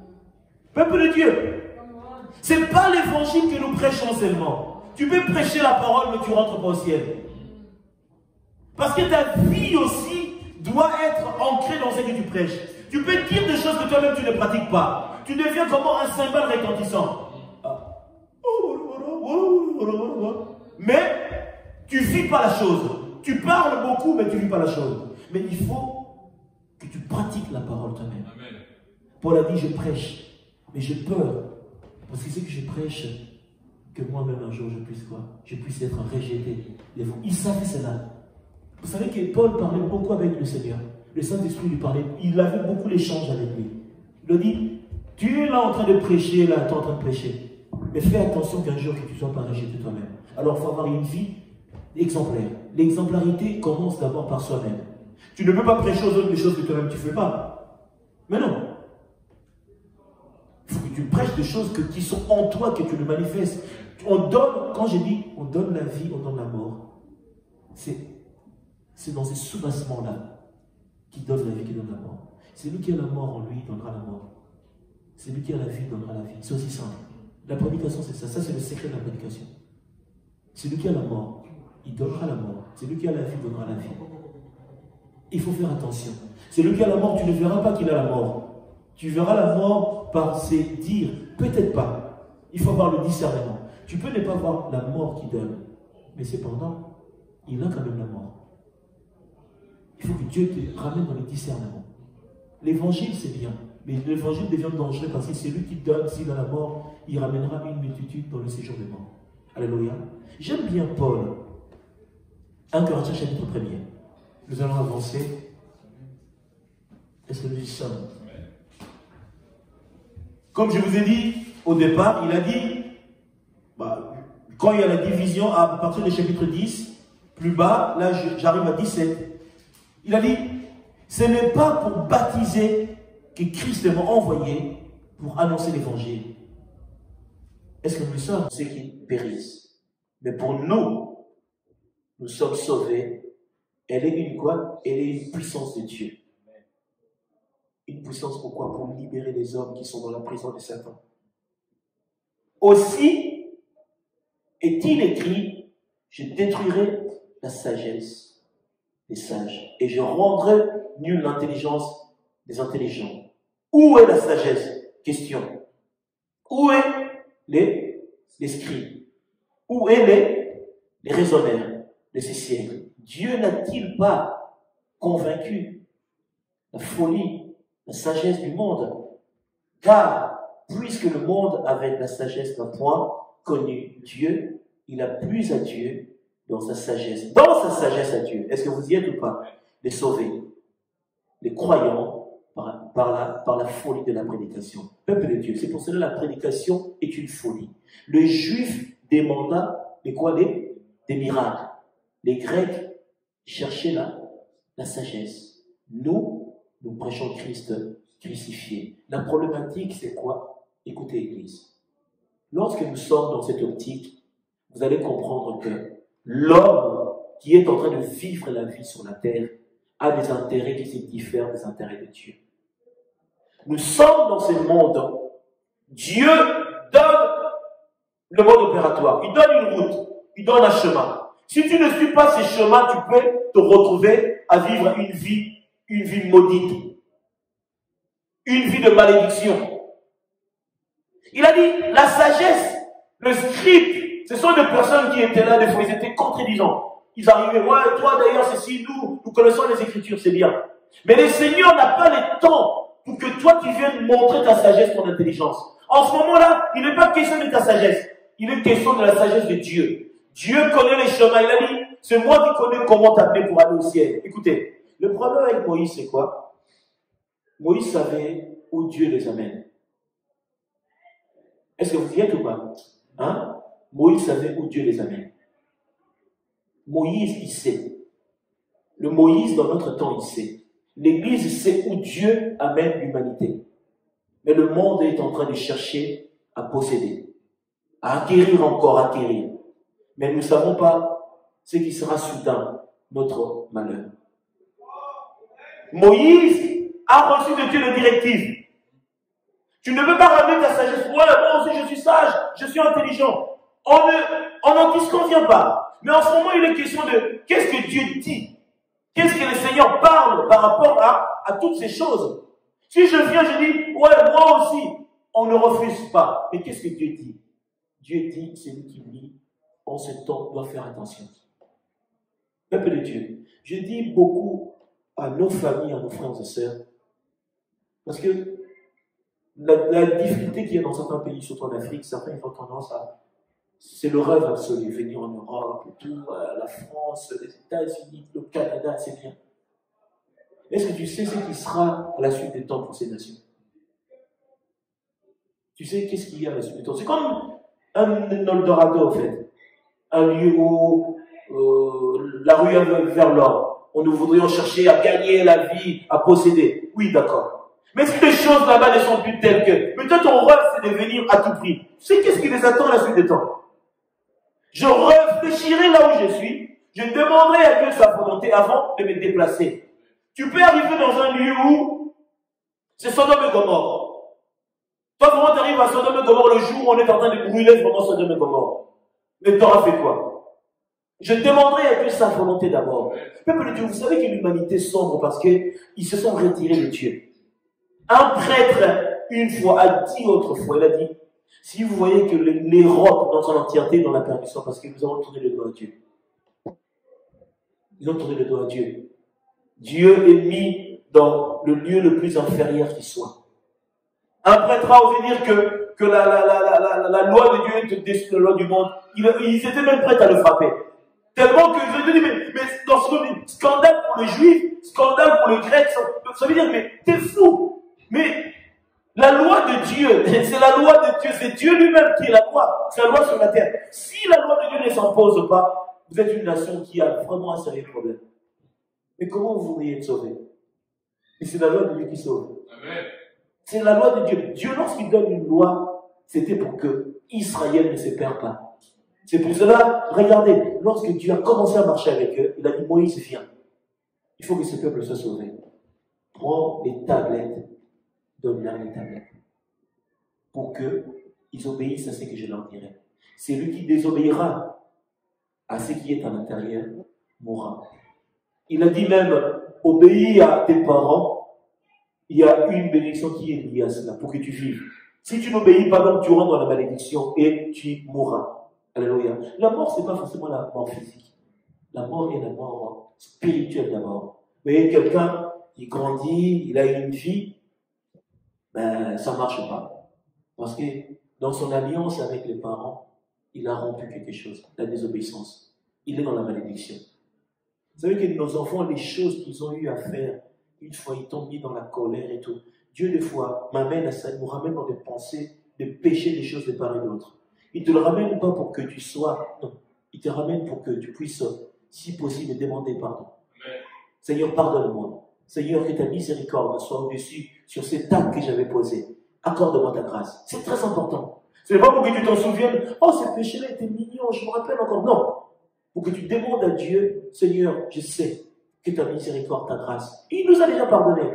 Peuple de Dieu, ce n'est pas l'évangile que nous prêchons seulement. Tu peux prêcher la parole, mais tu ne rentres pas au ciel. Parce que ta vie aussi doit être ancrée dans ce que tu prêches. Tu peux dire des choses que toi-même tu ne pratiques pas. Tu deviens comme un cymbale retentissant. Mais tu ne vis pas la chose. Tu parles beaucoup, mais tu ne vis pas la chose. Mais il faut que tu pratiques la parole toi-même. Paul a dit, je prêche, mais j'ai peur. Parce que c'est que je prêche, que moi-même un jour je puisse quoi? Je puisse être rejeté. Il savait cela. Vous savez que Paul parlait beaucoup avec le Seigneur. Le Saint-Esprit lui parlait. Il avait beaucoup d'échanges avec lui. Il lui dit, tu es là en train de prêcher, là, tu es en train de prêcher. Mais fais attention qu'un jour que tu ne sois pas rejeté toi-même. Alors il faut avoir une vie exemplaire. L'exemplarité commence d'abord par soi-même. Tu ne peux pas prêcher aux autres des choses que toi-même tu ne fais pas. Mais non. Il faut que tu prêches des choses qui sont en toi, que tu le manifestes. On donne, quand je dis, on donne la vie, on donne la mort. C'est dans ces soubassements-là qui donne la vie, qui donne la mort. Celui qui a la mort en lui donnera la mort. Celui qui a la vie donnera la vie. C'est aussi simple. La prédication, c'est ça. Ça, c'est le secret de la prédication. Celui qui a la mort, il donnera la mort. Celui qui a la vie donnera la vie. Il faut faire attention. Celui qui a la mort, tu ne verras pas qu'il a la mort. Tu verras la mort par ses dires. Peut-être pas. Il faut avoir le discernement. Tu peux ne pas voir la mort qui donne. Mais cependant, il a quand même la mort. Il faut que Dieu te ramène dans le discernement. L'évangile, c'est bien. Mais l'évangile devient dangereux parce que c'est lui qui donne. S'il a la mort, il ramènera une multitude dans le séjour des morts. Alléluia. J'aime bien Paul. 1 Corinthiens chapitre 1er. Nous allons avancer. Est-ce que nous y sommes? Comme je vous ai dit au départ, il a dit, quand il y a la division à partir du chapitre 10, plus bas, là j'arrive à 17. Il a dit, ce n'est pas pour baptiser que Christ m'a envoyé pour annoncer l'évangile. Est-ce que nous sommes ceux qui périssent? Mais pour nous, nous sommes sauvés. Elle est une quoi? Elle est une puissance de Dieu. Une puissance pourquoi? Pour libérer les hommes qui sont dans la prison de Satan. Aussi est-il écrit, je détruirai la sagesse des sages, et je rendrai nulle l'intelligence des intelligents. Où est la sagesse? Question. Où est les scribes? Où est les raisonnaires de ces siècles? Dieu n'a-t-il pas convaincu la folie, la sagesse du monde? Car, puisque le monde avec la sagesse n'a point connu Dieu, il a plu à Dieu dans sa sagesse à Dieu. Est-ce que vous y êtes ou pas? Les sauver, les croyants, par la folie de la prédication. Peuple de Dieu, c'est pour cela que la prédication est une folie. Le juif demanda des miracles. Les Grecs cherchaient la sagesse. Nous prêchons Christ crucifié. La problématique, c'est quoi? Écoutez, Église. Lorsque nous sommes dans cette optique, vous allez comprendre que l'homme qui est en train de vivre la vie sur la terre a des intérêts qui se diffèrent des intérêts de Dieu. Nous sommes dans ce monde. Dieu donne le mode opératoire. Il donne une route. Il donne un chemin. Si tu ne suis pas ce chemin, tu peux te retrouver à vivre une vie maudite. Une vie de malédiction. Il a dit, la sagesse, le scribe, ce sont des personnes qui étaient là, des fois, ils étaient contredisants. Ils arrivaient, ouais, toi d'ailleurs, ceci, nous connaissons les Écritures, c'est bien. Mais le Seigneur n'a pas le temps pour que toi, tu viennes montrer ta sagesse, ton intelligence. En ce moment-là, il n'est pas question de ta sagesse. Il est question de la sagesse de Dieu. Dieu connaît les chemins. Il a dit, c'est moi qui connais comment t'appeler pour aller au ciel. Écoutez, le problème avec Moïse, c'est quoi? Moïse savait où Dieu les amène. Est-ce que vous y êtes ou pas? Hein? Moïse savait où Dieu les amène. Moïse, il sait. Le Moïse, dans notre temps, il sait. L'Église sait où Dieu amène l'humanité. Mais le monde est en train de chercher à posséder, à acquérir encore, acquérir. Mais nous ne savons pas ce qui sera soudain notre malheur. Moïse a reçu de Dieu les directives. Tu ne peux pas ramener ta sagesse. Ouais, moi aussi je suis sage, je suis intelligent. On n'en disconvient pas. Mais en ce moment, il est question de qu'est-ce que Dieu dit? Qu'est-ce que le Seigneur parle par rapport à toutes ces choses? Si je viens, je dis, ouais, moi aussi, on ne refuse pas. Mais qu'est-ce que Dieu dit? Dieu dit, celui qui lit en ce temps doit faire attention. Peuple de Dieu, je dis beaucoup à nos familles, à nos frères et sœurs, parce que la difficulté qu'il y a dans certains pays, surtout en Afrique, certains ont tendance à... C'est le rêve absolu, venir en Europe, et tout, la France, les États-Unis, le Canada, c'est bien. Est-ce que tu sais ce qui sera à la suite des temps pour ces nations? Tu sais qu'est-ce qu'il y a à la suite des temps? C'est comme un Eldorado, en fait. Un lieu où la rue vers l'or. Où nous voudrions chercher à gagner la vie, à posséder. Oui, d'accord. Mais si les choses là-bas ne sont plus telles que... Peut-être ton rêve, c'est de venir à tout prix. Tu sais qu'est-ce qui les attend à la suite des temps? Je réfléchirai là où je suis. Je demanderai à Dieu sa volonté avant de me déplacer. Tu peux arriver dans un lieu où c'est Sodome et Gomorrhe. Toi, comment tu arrives à Sodome et Gomorrhe le jour où on est en train de brûler vraiment Sodome et Gomorrhe? Mais tu auras fait quoi? Je demanderai à Dieu sa volonté d'abord. Peuple de Dieu, vous savez que l'humanité sombre parce qu'ils se sont retirés de Dieu. Un prêtre, une fois, a dit autrefois, il a dit, si vous voyez que l'Europe dans son entièreté est dans la perdition, parce que nous avons tourné le dos à Dieu. Ils ont tourné le dos à Dieu. Dieu est mis dans le lieu le plus inférieur qui soit. Un prêtre a osé dire que la loi de Dieu est au-dessus de la loi du monde. Ils étaient même prêts à le frapper. Tellement que je dis, mais dans ce moment, scandale pour les Juifs, scandale pour les Grecs, ça veut dire, mais t'es fou. Mais la loi de Dieu, c'est la loi de Dieu, c'est Dieu lui-même qui est la loi, c'est la loi sur la terre. Si la loi de Dieu ne s'impose pas, vous êtes une nation qui a vraiment un sérieux problème. Mais comment vous voudriez être sauvé? Et c'est la loi de Dieu qui sauve. Amen. C'est la loi de Dieu. Dieu, lorsqu'il donne une loi, c'était pour que Israël ne se perde pas. C'est pour cela, regardez, lorsque Dieu a commencé à marcher avec eux, il a dit, Moïse, viens. Il faut que ce peuple soit sauvé. Prends les tablettes, donne-leur les tablettes. Pour qu'ils obéissent à ce que je leur dirai. C'est lui qui désobéira à ce qui est à l'intérieur, mourra. Il a dit même, obéis à tes parents. Il y a une bénédiction qui est liée à cela, pour que tu vives. Si tu n'obéis pas, donc tu rentres dans la malédiction et tu mourras. Alléluia. La mort, ce n'est pas forcément la mort physique. La mort est la mort spirituelle d'abord. Vous voyez, quelqu'un qui grandit, il a une vie, ben, ça ne marche pas. Parce que dans son alliance avec les parents, il a rompu quelque chose, la désobéissance. Il est dans la malédiction. Vous savez que nos enfants, les choses qu'ils ont eu à faire, une fois ils tombent mis dans la colère et tout. Dieu, des fois, m'amène à ça, il nous ramène dans des pensées, de pécher des choses de part et d'autre. Il ne te le ramène pas pour que tu sois, non. Il te ramène pour que tu puisses, si possible, demander pardon. Amen. Seigneur, pardonne-moi. Seigneur, que ta miséricorde soit au-dessus sur cet acte que j'avais posé. Accorde-moi ta grâce. C'est très important. Ce n'est pas pour que tu t'en souviennes. Oh, ce péché-là était mignon, je me rappelle encore. Non. Pour que tu demandes à Dieu, Seigneur, je sais que ta miséricorde, ta grâce. Il nous a déjà pardonné.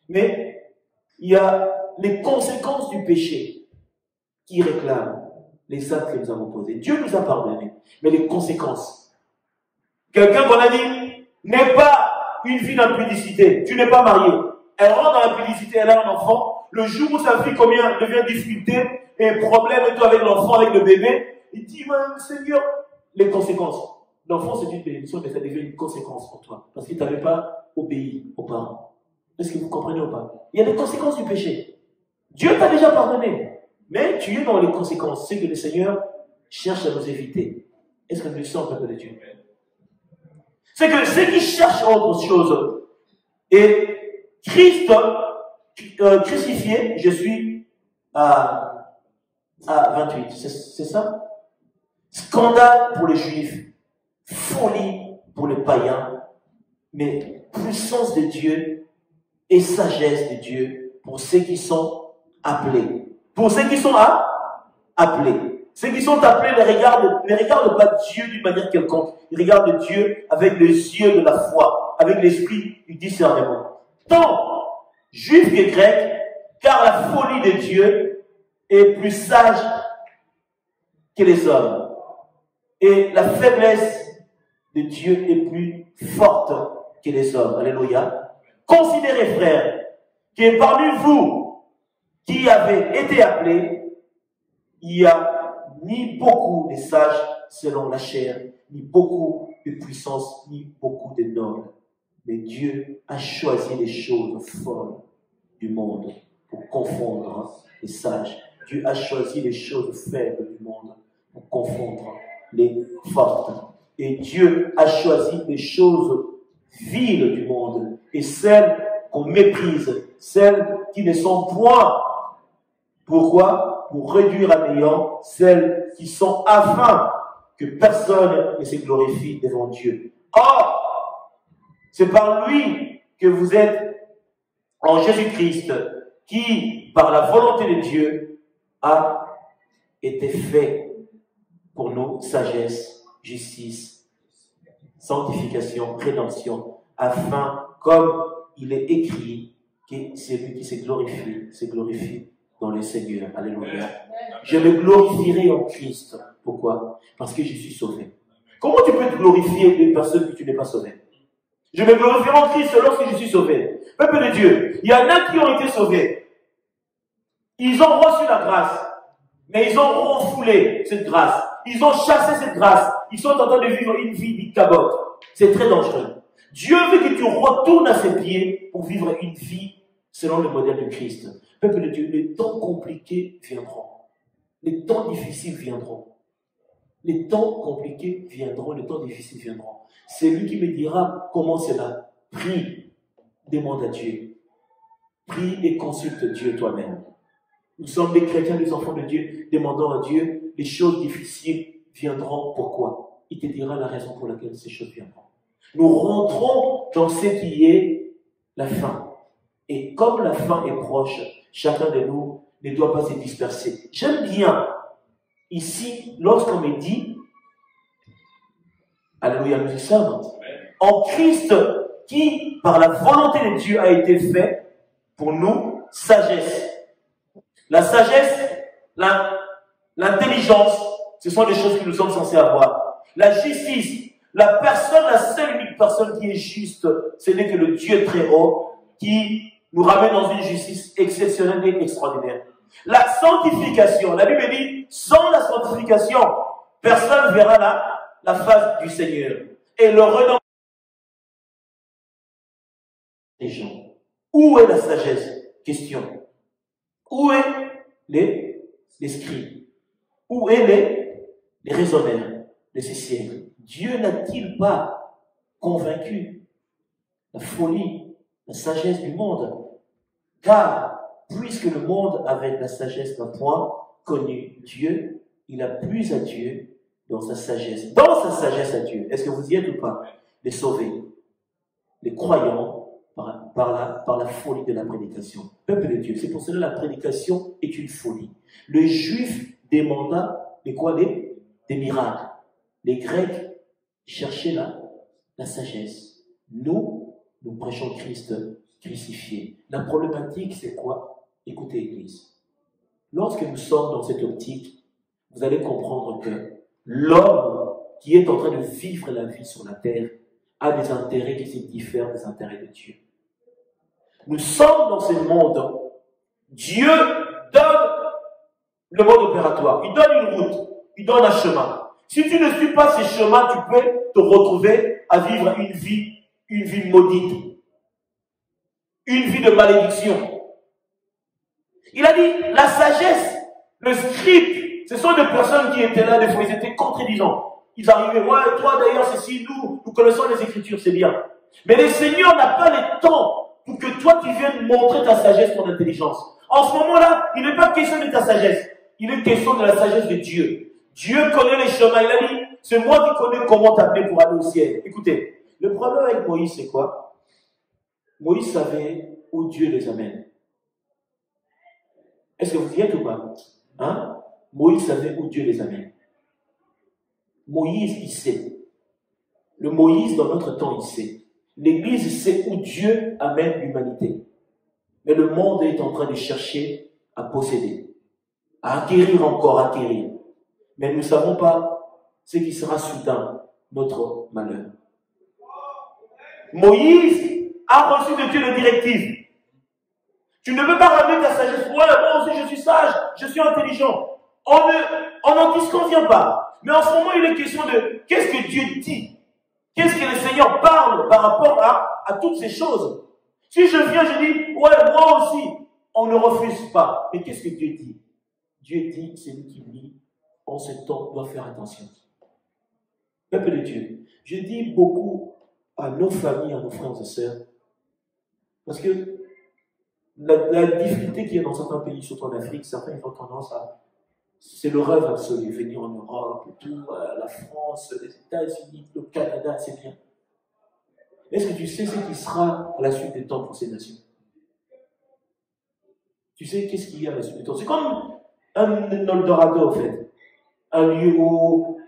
Mais il y a les conséquences du péché qui réclament les actes que nous avons posés. Dieu nous a pardonné. Mais les conséquences. Quelqu'un qu'on a dit n'est pas une vie d'impudicité. Tu n'es pas marié. Elle rentre dans l'impudicité, elle a un enfant. Le jour où sa vie devient difficulté et problème et toi avec l'enfant, avec le bébé, il dit, Seigneur, les conséquences. L'enfant, c'est une bénédiction, mais ça devient une conséquence pour toi. Parce que tu n'avais pas obéi aux parents. Est-ce que vous comprenez ou pas? Il y a des conséquences du péché. Dieu t'a déjà pardonné. Mais tu es dans les conséquences. C'est que le Seigneur cherche à nous éviter. Est-ce que nous le sommes, peuple de Dieu? C'est que ceux qui cherchent autre chose, et Christ crucifié, je suis à 28, c'est ça? Scandale pour les Juifs, folie pour les païens, mais puissance de Dieu et sagesse de Dieu pour ceux qui sont appelés. Pour ceux qui sont appelés. Ceux qui sont appelés ne regardent pas Dieu d'une manière quelconque. Ils regardent Dieu avec les yeux de la foi, avec l'esprit du discernement. Tant Juifs que Grecs, car la folie de Dieu est plus sage que les hommes. Et la faiblesse de Dieu est plus forte que les hommes. Alléluia. Considérez, frères, que parmi vous qui avez été appelés, il y a ni beaucoup de sages selon la chair, ni beaucoup de puissance, ni beaucoup de nobles. Mais Dieu a choisi les choses folles du monde pour confondre les sages. Dieu a choisi les choses faibles du monde pour confondre les fortes. Et Dieu a choisi les choses viles du monde et celles qu'on méprise, celles qui ne sont point. Pourquoi? Pour réduire à néant celles qui sont afin que personne ne se glorifie devant Dieu. Or, c'est par lui que vous êtes en Jésus-Christ qui, par la volonté de Dieu, a été fait pour nous sagesse, justice, sanctification, rédemption, afin, comme il est écrit, que celui qui se glorifie dans le Seigneur. Alléluia. Je me glorifierai en Christ. Pourquoi? Parce que je suis sauvé. Comment tu peux te glorifier des personnes que tu n'es pas sauvé? Je me glorifierai en Christ lorsque je suis sauvé. Peuple de Dieu, il y en a qui ont été sauvés. Ils ont reçu la grâce, mais ils ont refoulé cette grâce. Ils ont chassé cette grâce. Ils sont en train de vivre une vie d'Ichabod. C'est très dangereux. Dieu veut que tu retournes à ses pieds pour vivre une vie selon le modèle de Christ. Peuple de Dieu, les temps compliqués viendront. Les temps difficiles viendront. Les temps compliqués viendront, les temps difficiles viendront. C'est lui qui me dira comment cela. Prie, demande à Dieu. Prie et consulte Dieu toi-même. Nous sommes des chrétiens, des enfants de Dieu, demandant à Dieu, les choses difficiles viendront. Pourquoi? Il te dira la raison pour laquelle ces choses viendront. Nous rentrons dans ce qui est la fin. Et comme la fin est proche, chacun de nous ne doit pas se disperser. J'aime bien, ici, lorsqu'on me dit, alléluia, nous y sommes, en Christ, qui, par la volonté de Dieu, a été fait pour nous, sagesse. La sagesse, l'intelligence, ce sont des choses que nous sommes censés avoir. La justice, La personne, la seule unique personne qui est juste, ce n'est que le Dieu très haut qui nous ramène dans une justice exceptionnelle et extraordinaire. La sanctification, la Bible dit, sans la sanctification, personne ne verra la face du Seigneur. Et le renommement des gens. Où est la sagesse? Question. Où est les scribes? Où est les raisonnaires de ces siècles? Dieu n'a-t-il pas convaincu la folie, la sagesse du monde? Car, puisque le monde avec la sagesse n'a point connu Dieu, il a plu à Dieu dans sa sagesse. Dans sa sagesse à Dieu. Est-ce que vous y êtes ou pas? Les sauvés, les croyants, par la folie de la prédication. Peuple de Dieu, c'est pour cela que la prédication est une folie. Le juif demanda des miracles. Les Grecs cherchaient la sagesse. Nous prêchons Christ crucifié. La problématique, c'est quoi? Écoutez, Église. Lorsque nous sommes dans cette optique, vous allez comprendre que l'homme qui est en train de vivre la vie sur la terre a des intérêts qui se diffèrent des intérêts de Dieu. Nous sommes dans ce monde. Dieu donne le mode opératoire. Il donne une route. Il donne un chemin. Si tu ne suis pas ce chemin, tu peux te retrouver à vivre une vie maudite. Une vie de malédiction. Il a dit, la sagesse, le scribe, ce sont des personnes qui étaient là, des fois, ils étaient contredisants. Ils arrivaient, ouais, toi d'ailleurs, ceci, nous connaissons les Écritures, c'est bien. Mais le Seigneur n'a pas le temps pour que toi, tu viennes montrer ta sagesse, ton intelligence. En ce moment-là, il n'est pas question de ta sagesse. Il est question de la sagesse de Dieu. Dieu connaît les chemins. Il a dit, c'est moi qui connais comment t'appeler pour aller au ciel. Écoutez, le problème avec Moïse, c'est quoi? Moïse savait où Dieu les amène. Est-ce que vous y êtes ou pas? Hein? Moïse savait où Dieu les amène. Moïse, il sait. Le Moïse, dans notre temps, il sait. L'Église sait où Dieu amène l'humanité. Mais le monde est en train de chercher à posséder, à acquérir encore, acquérir. Mais nous ne savons pas ce qui sera soudain notre malheur. Moïse a reçu de Dieu les directives. Tu ne peux pas ramener ta sagesse. Ouais, moi aussi je suis sage, je suis intelligent. On n'en disconvient pas. Mais en ce moment, il est question de qu'est-ce que Dieu dit? Qu'est-ce que le Seigneur parle par rapport à toutes ces choses? Si je viens, je dis, ouais, moi aussi, on ne refuse pas. Mais qu'est-ce que Dieu dit? Dieu dit, c'est lui qui dit, en ce temps, doit faire attention. Peuple de Dieu, je dis beaucoup à nos familles, à nos frères et sœurs, parce que la difficulté qu'il y a dans certains pays, surtout en Afrique, certains ont tendance à... C'est le rêve absolu, venir en Europe, et tout, la France, les États-Unis, le Canada, c'est bien. Est-ce que tu sais ce qui sera à la suite des temps pour ces nations? Tu sais qu'est-ce qu'il y a à la suite des temps? C'est comme un Eldorado, en fait. Un lieu où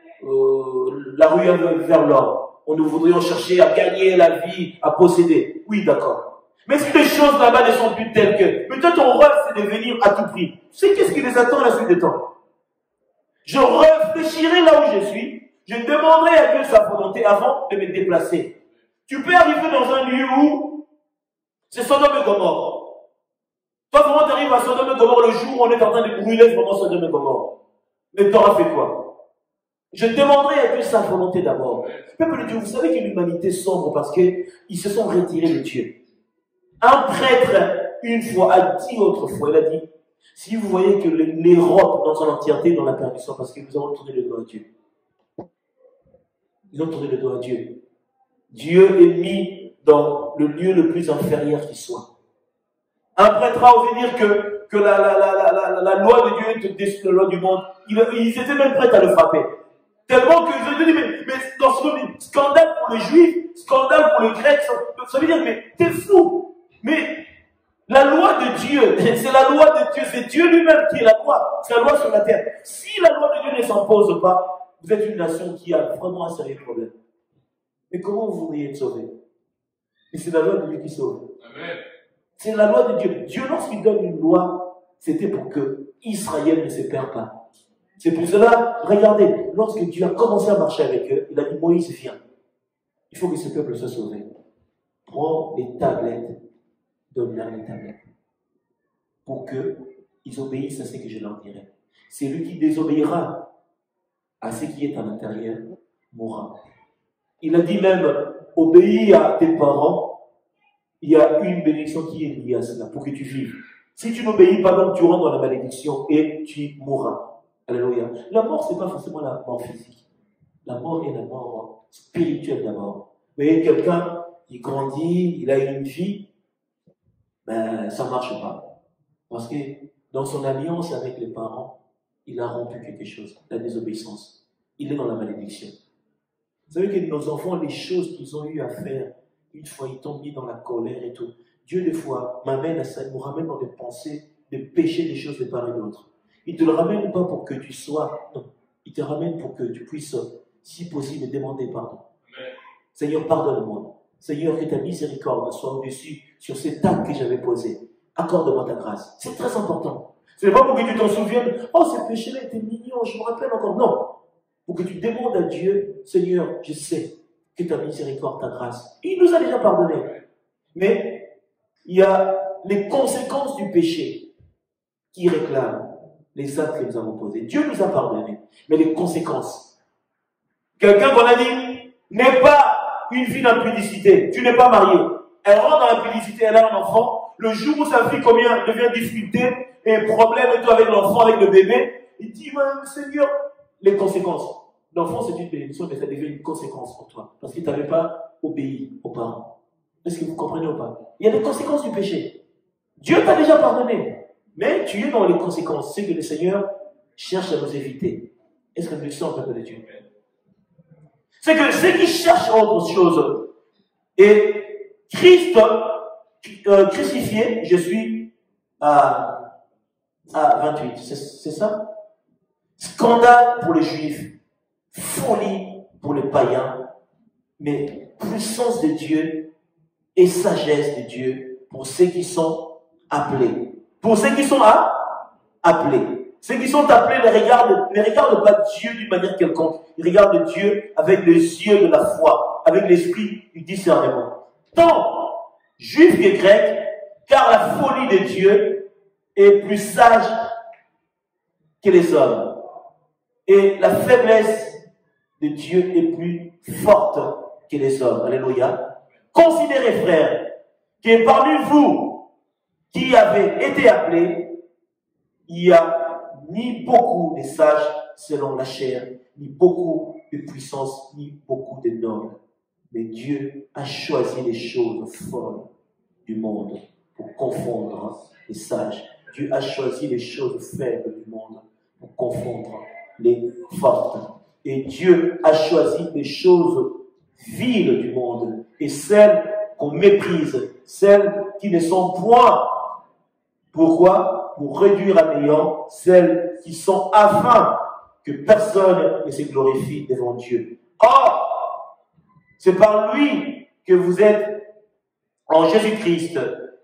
la rue vers l'or. On nous voudrions chercher à gagner la vie, à posséder. Oui, d'accord. Mais si les choses là-bas ne sont plus telles que... Peut-être ton rêve, c'est de venir à tout prix. Tu sais qu'est-ce qui les attend à la suite des temps? Je réfléchirai là où je suis. Je demanderai à Dieu sa volonté avant de me déplacer. Tu peux arriver dans un lieu où c'est Sodome et Gomorrhe. Toi, comment tu arrives à Sodome et Gomorrhe le jour où on est en train de brûler vraiment Sodome et Gomorrhe? Mais tu auras fait quoi? Je demanderai à Dieu sa volonté d'abord. Peuple de Dieu, vous savez que l'humanité sombre parce qu'ils se sont retirés de Dieu. Un prêtre, une fois, a dit autrefois, il a dit, si vous voyez que l'Europe dans son entièreté est dans la perdition, parce que nous avons tourné le dos à Dieu. Ils ont tourné le dos à Dieu. Dieu est mis dans le lieu le plus inférieur qui soit. Un prêtre a osé dire que la loi de Dieu est au-dessus de la loi du monde. Ils étaient même prêts à le frapper. Tellement qu'ils ont dit, mais dans ce moment, scandale pour les Juifs, scandale pour les Grecs, ça veut dire, mais t'es fou. Mais la loi de Dieu, c'est la loi de Dieu, c'est Dieu lui-même qui est la loi, c'est la loi sur la terre. Si la loi de Dieu ne s'impose pas, vous êtes une nation qui a vraiment un sérieux problème. Mais comment vous voudriez être sauvé? Et c'est la loi de Dieu qui sauve. Amen. C'est la loi de Dieu. Dieu, lorsqu'il donne une loi, c'était pour que Israël ne se perde pas. C'est pour cela, regardez, lorsque Dieu a commencé à marcher avec eux, il a dit, Moïse, viens. Il faut que ce peuple soit sauvé. Prends les tablettes, donne-leur les tablettes. Pour qu'ils obéissent à ce que je leur dirai. Celui qui désobéira à ce qui est à l'intérieur mourra. Il a dit même, obéis à tes parents, il y a une bénédiction qui est liée à cela, pour que tu vives. Si tu n'obéis pas, donc tu rentres dans la malédiction et tu mourras. Alléluia. La mort, ce n'est pas forcément la mort physique. La mort est la mort spirituelle d'abord. Vous voyez, quelqu'un, il grandit, il a une vie, ben, ça ne marche pas. Parce que dans son alliance avec les parents, il a rompu quelque chose, la désobéissance. Il est dans la malédiction. Vous savez que nos enfants, les choses qu'ils ont eu à faire, une fois ils tombent mis dans la colère et tout. Dieu, des fois, m'amène à ça, il nous ramène dans des pensées, de pécher des choses de part et d'autre. Il ne te le ramène pas pour que tu sois, non. Il te ramène pour que tu puisses, si possible, demander pardon. Seigneur, pardonne-moi. Seigneur, que ta miséricorde soit au-dessus sur cet acte que j'avais posé. Accorde-moi ta grâce. C'est très important. Ce n'est pas pour que tu t'en souviennes. Oh, ce péché-là était mignon, je me rappelle encore. Non. Pour que tu demandes à Dieu, Seigneur, je sais que ta miséricorde, ta grâce. Il nous a déjà pardonné. Mais il y a les conséquences du péché qui réclament les actes que nous avons posés. Dieu nous a pardonné. Mais les conséquences. Quelqu'un qu'on a dit n'est pas une vie d'impudicité. Tu n'es pas marié. Elle rentre dans l'impudicité, elle a un enfant. Le jour où sa vie devient difficulté et problème et tout avec l'enfant, avec le bébé, il dit, Seigneur, les conséquences. L'enfant, c'est une bénédiction, mais ça devient une conséquence pour toi. Parce que tu n'avais pas obéi aux parents. Est-ce que vous comprenez ou pas? Il y a des conséquences du péché. Dieu t'a déjà pardonné. Mais tu es dans les conséquences. C'est que le Seigneur cherche à nous éviter. Est-ce que nous le sommes, peuple de Dieu? C'est que ceux qui cherchent autre chose. Et Christ, crucifié, je suis à 28. C'est ça? Scandale pour les Juifs. Folie pour les païens. Mais puissance de Dieu et sagesse de Dieu pour ceux qui sont appelés. Pour ceux qui sont appelés. Ceux qui sont appelés ne regardent pas Dieu d'une manière quelconque. Ils regardent Dieu avec les yeux de la foi, avec l'esprit du discernement. Tant juifs que grecs, car la folie de Dieu est plus sage que les hommes. Et la faiblesse de Dieu est plus forte que les hommes. Alléluia. Considérez, frères, que parmi vous qui avez été appelés, il n'y a ni beaucoup de sages selon la chair, ni beaucoup de puissance, ni beaucoup de nobles. Mais Dieu a choisi les choses folles du monde pour confondre les sages. Dieu a choisi les choses faibles du monde pour confondre les fortes. Et Dieu a choisi les choses viles du monde et celles qu'on méprise, celles qui ne sont point. Pourquoi? Pour réduire à néant celles qui sont afin que personne ne se glorifie devant Dieu. Or, c'est par lui que vous êtes en Jésus-Christ,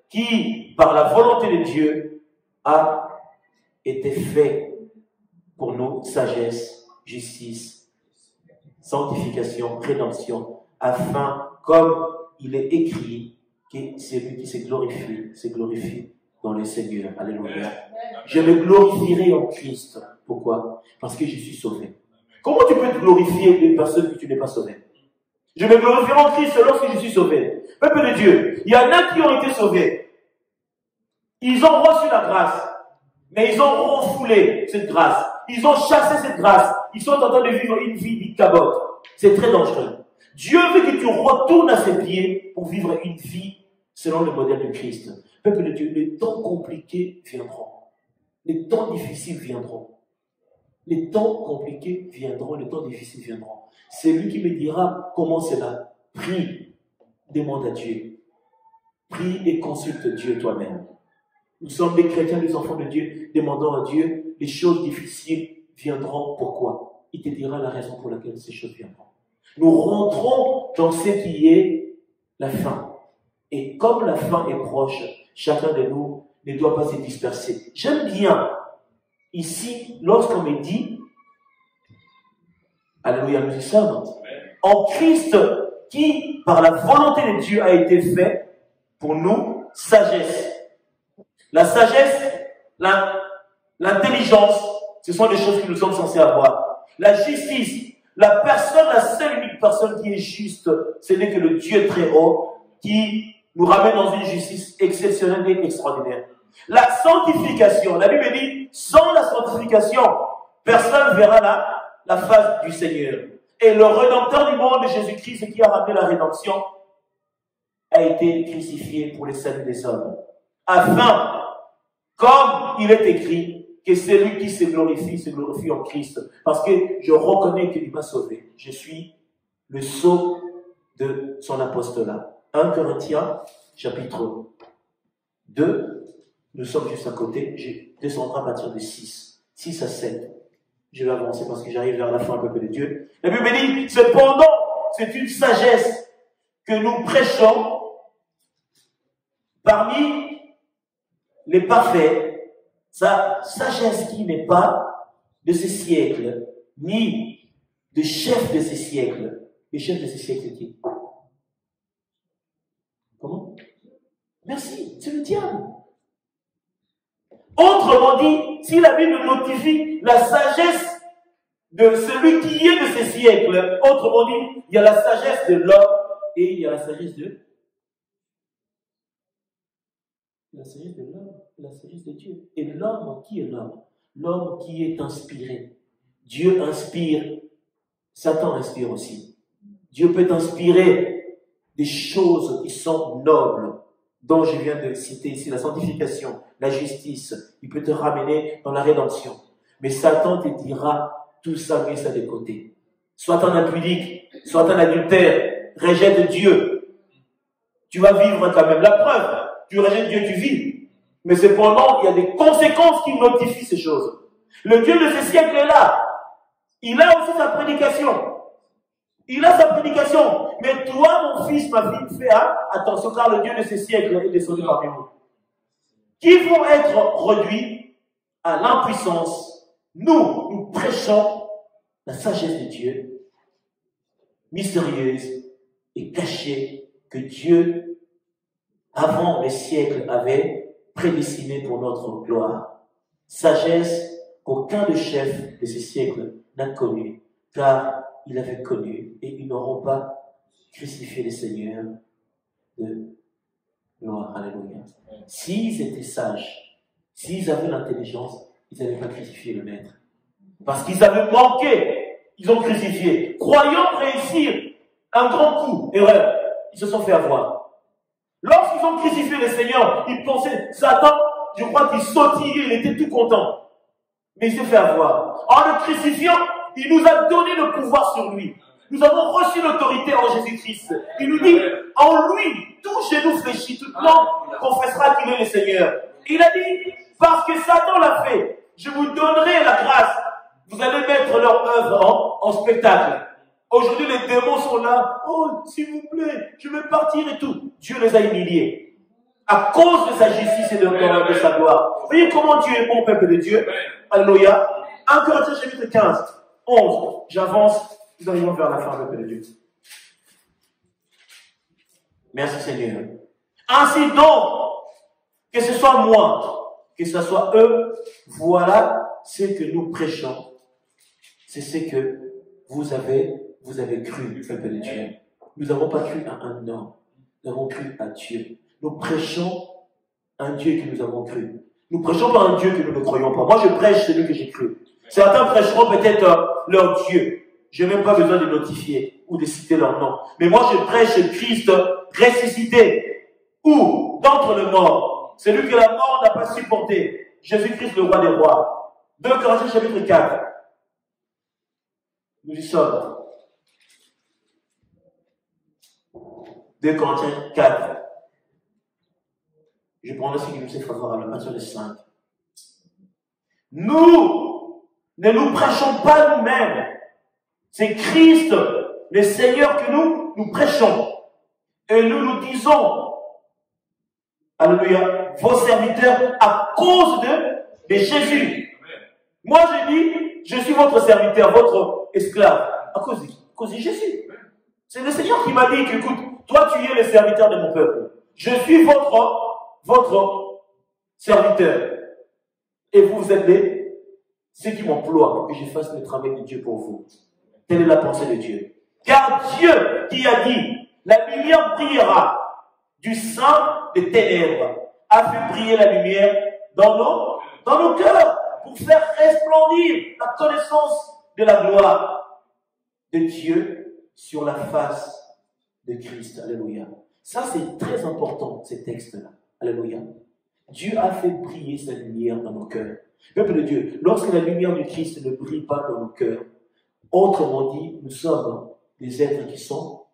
qui, par la volonté de Dieu, a été fait pour nous sagesse, justice, sanctification, rédemption, afin, comme il est écrit, que celui qui se glorifie dans le Seigneur. Alléluia. Je me glorifierai en Christ. Pourquoi? Parce que je suis sauvé. Comment tu peux te glorifier des personnes que tu n'es pas sauvé? Je me glorifierai en Christ lorsque je suis sauvé. Peuple de Dieu, il y en a qui ont été sauvés. Ils ont reçu la grâce, mais ils ont refoulé cette grâce. Ils ont chassé cette grâce. Ils sont en train de vivre une vie d'Ichabod. C'est très dangereux. Dieu veut que tu retournes à ses pieds pour vivre une vie selon le modèle de Christ. Peuple de Dieu, les temps compliqués viendront. Les temps difficiles viendront. Les temps compliqués viendront, les temps difficiles viendront. C'est lui qui me dira comment cela. Prie, demande à Dieu. Prie et consulte Dieu toi-même. Nous sommes des chrétiens, des enfants de Dieu, demandons à Dieu, les choses difficiles viendront. Pourquoi? Il te dira la raison pour laquelle ces choses viendront. Nous rentrons dans ce qui est la fin. Et comme la fin est proche, chacun de nous ne doit pas se disperser. J'aime bien, ici, lorsqu'on me dit, alléluia, nous y sommes, en Christ qui, par la volonté de Dieu, a été fait pour nous sagesse. La sagesse, l'intelligence, ce sont des choses que nous sommes censés avoir. La justice, la seule unique personne qui est juste, ce n'est que le Dieu très haut qui nous ramène dans une justice exceptionnelle et extraordinaire. La sanctification, la Bible dit, sans la sanctification, personne ne verra la face du Seigneur. Et le Rédempteur du monde, Jésus-Christ, qui a ramené la rédemption, a été crucifié pour le salut des hommes. Afin, comme il est écrit, que celui qui se glorifie en Christ. Parce que je reconnais qu'il m'a sauvé. Je suis le sceau de son apostolat. 1 Corinthiens, chapitre 2. Nous sommes juste à côté. Je descendrai à partir de 6 à 7. Je vais avancer parce que j'arrive vers la fin, peuple de Dieu. La Bible dit, cependant, c'est une sagesse que nous prêchons parmi les parfaits. Sa sagesse qui n'est pas de ce siècle, ni de chef de ce siècle. Les chefs de ce siècle qui? Comment? Merci, c'est le diable. Autrement dit, si la Bible notifie la sagesse de celui qui est de ce siècle, autrement dit, il y a la sagesse de l'homme et il y a la sagesse de l'homme, la sagesse de Dieu. Et l'homme, qui est l'homme? L'homme qui est inspiré. Dieu inspire, Satan inspire aussi. Dieu peut inspirer des choses qui sont nobles, dont je viens de citer ici, la sanctification, la justice. Il peut te ramener dans la rédemption. Mais Satan te dira, tout ça, mets ça de côté. Soit un impudique, soit un adultère, rejette Dieu. Tu vas vivre quand même. La preuve, tu rejettes Dieu, tu vis. Mais cependant, il y a des conséquences qui notifient ces choses. Le Dieu de ce siècle-là, il a aussi sa prédication. Il a sa prédication. Mais toi, mon fils, ma fille, fais attention, car le Dieu de ce siècle est descendu parmi vous. Qui vont être réduits à l'impuissance. Nous prêchons la sagesse de Dieu, mystérieuse et cachée, que Dieu, avant les siècles, avait prédestinée pour notre gloire. Sagesse qu'aucun des chefs de ce siècle n'a connue, car il avait connu, et ils n'auront pas crucifié le Seigneur de gloire. Alléluia. S'ils étaient sages, s'ils avaient l'intelligence, ils n'avaient pas crucifié le Maître. Parce qu'ils avaient manqué, ils ont crucifié. Croyant réussir un grand coup, erreur, ils se sont fait avoir. Lorsqu'ils ont crucifié le Seigneur, ils pensaient, Satan, je crois qu'il sautillait, il était tout content. Mais il s'est fait avoir. En le crucifiant, il nous a donné le pouvoir sur lui. Nous avons reçu l'autorité en Jésus-Christ. Il nous dit, en lui, tout genou fléchit, toute langue confessera qu'il est le Seigneur. Il a dit, parce que Satan l'a fait, je vous donnerai la grâce. Vous allez mettre leur œuvre en spectacle. Aujourd'hui, les démons sont là. Oh, s'il vous plaît, je vais partir et tout. Dieu les a humiliés. À cause de sa justice et de sa gloire. Vous voyez comment Dieu est bon, peuple de Dieu? Alléluia. 1 Corinthiens chapitre 15, 11. J'avance. Nous arrivons vers la fin, peuple de Dieu. Merci Seigneur. Ainsi donc, que ce soit moi, que ce soit eux, voilà ce que nous prêchons. C'est ce que vous avez cru, peuple de Dieu. Nous n'avons pas cru à un homme. Nous avons cru à Dieu. Nous prêchons un Dieu que nous avons cru. Nous prêchons pas un Dieu que nous ne croyons pas. Moi, je prêche celui que j'ai cru. Certains prêcheront peut-être leur Dieu. Je n'ai même pas besoin de notifier ou de citer leur nom. Mais moi, je prêche Christ ressuscité. Ou, d'entre les morts, celui que la mort n'a pas supporté. Jésus-Christ, le roi des rois. 2 Corinthiens chapitre 4. Nous y sommes. 2 Corinthiens 4. Je prends ce qui nous est favorable, à partir de 5. Nous ne nous prêchons pas nous-mêmes. C'est Christ, le Seigneur, que nous prêchons. Et nous disons, alléluia, vos serviteurs à cause de Jésus. Moi, je dis, je suis votre serviteur, votre esclave. À cause de Jésus. C'est le Seigneur qui m'a dit qu'écoute, toi tu es le serviteur de mon peuple. Je suis votre serviteur. Et vous êtes ceux qui m'emploient pour que je fasse le travail de Dieu pour vous. Telle est la pensée de Dieu. Car Dieu qui a dit, la lumière brillera du sein des ténèbres, a fait briller la lumière dans nos cœurs, pour faire resplendir la connaissance de la gloire de Dieu sur la face de Christ. Alléluia. Ça, c'est très important, ces textes-là. Alléluia. Dieu a fait briller sa lumière dans nos cœurs. Peuple de Dieu, lorsque la lumière du Christ ne brille pas dans nos cœurs, autrement dit, nous sommes des êtres qui sont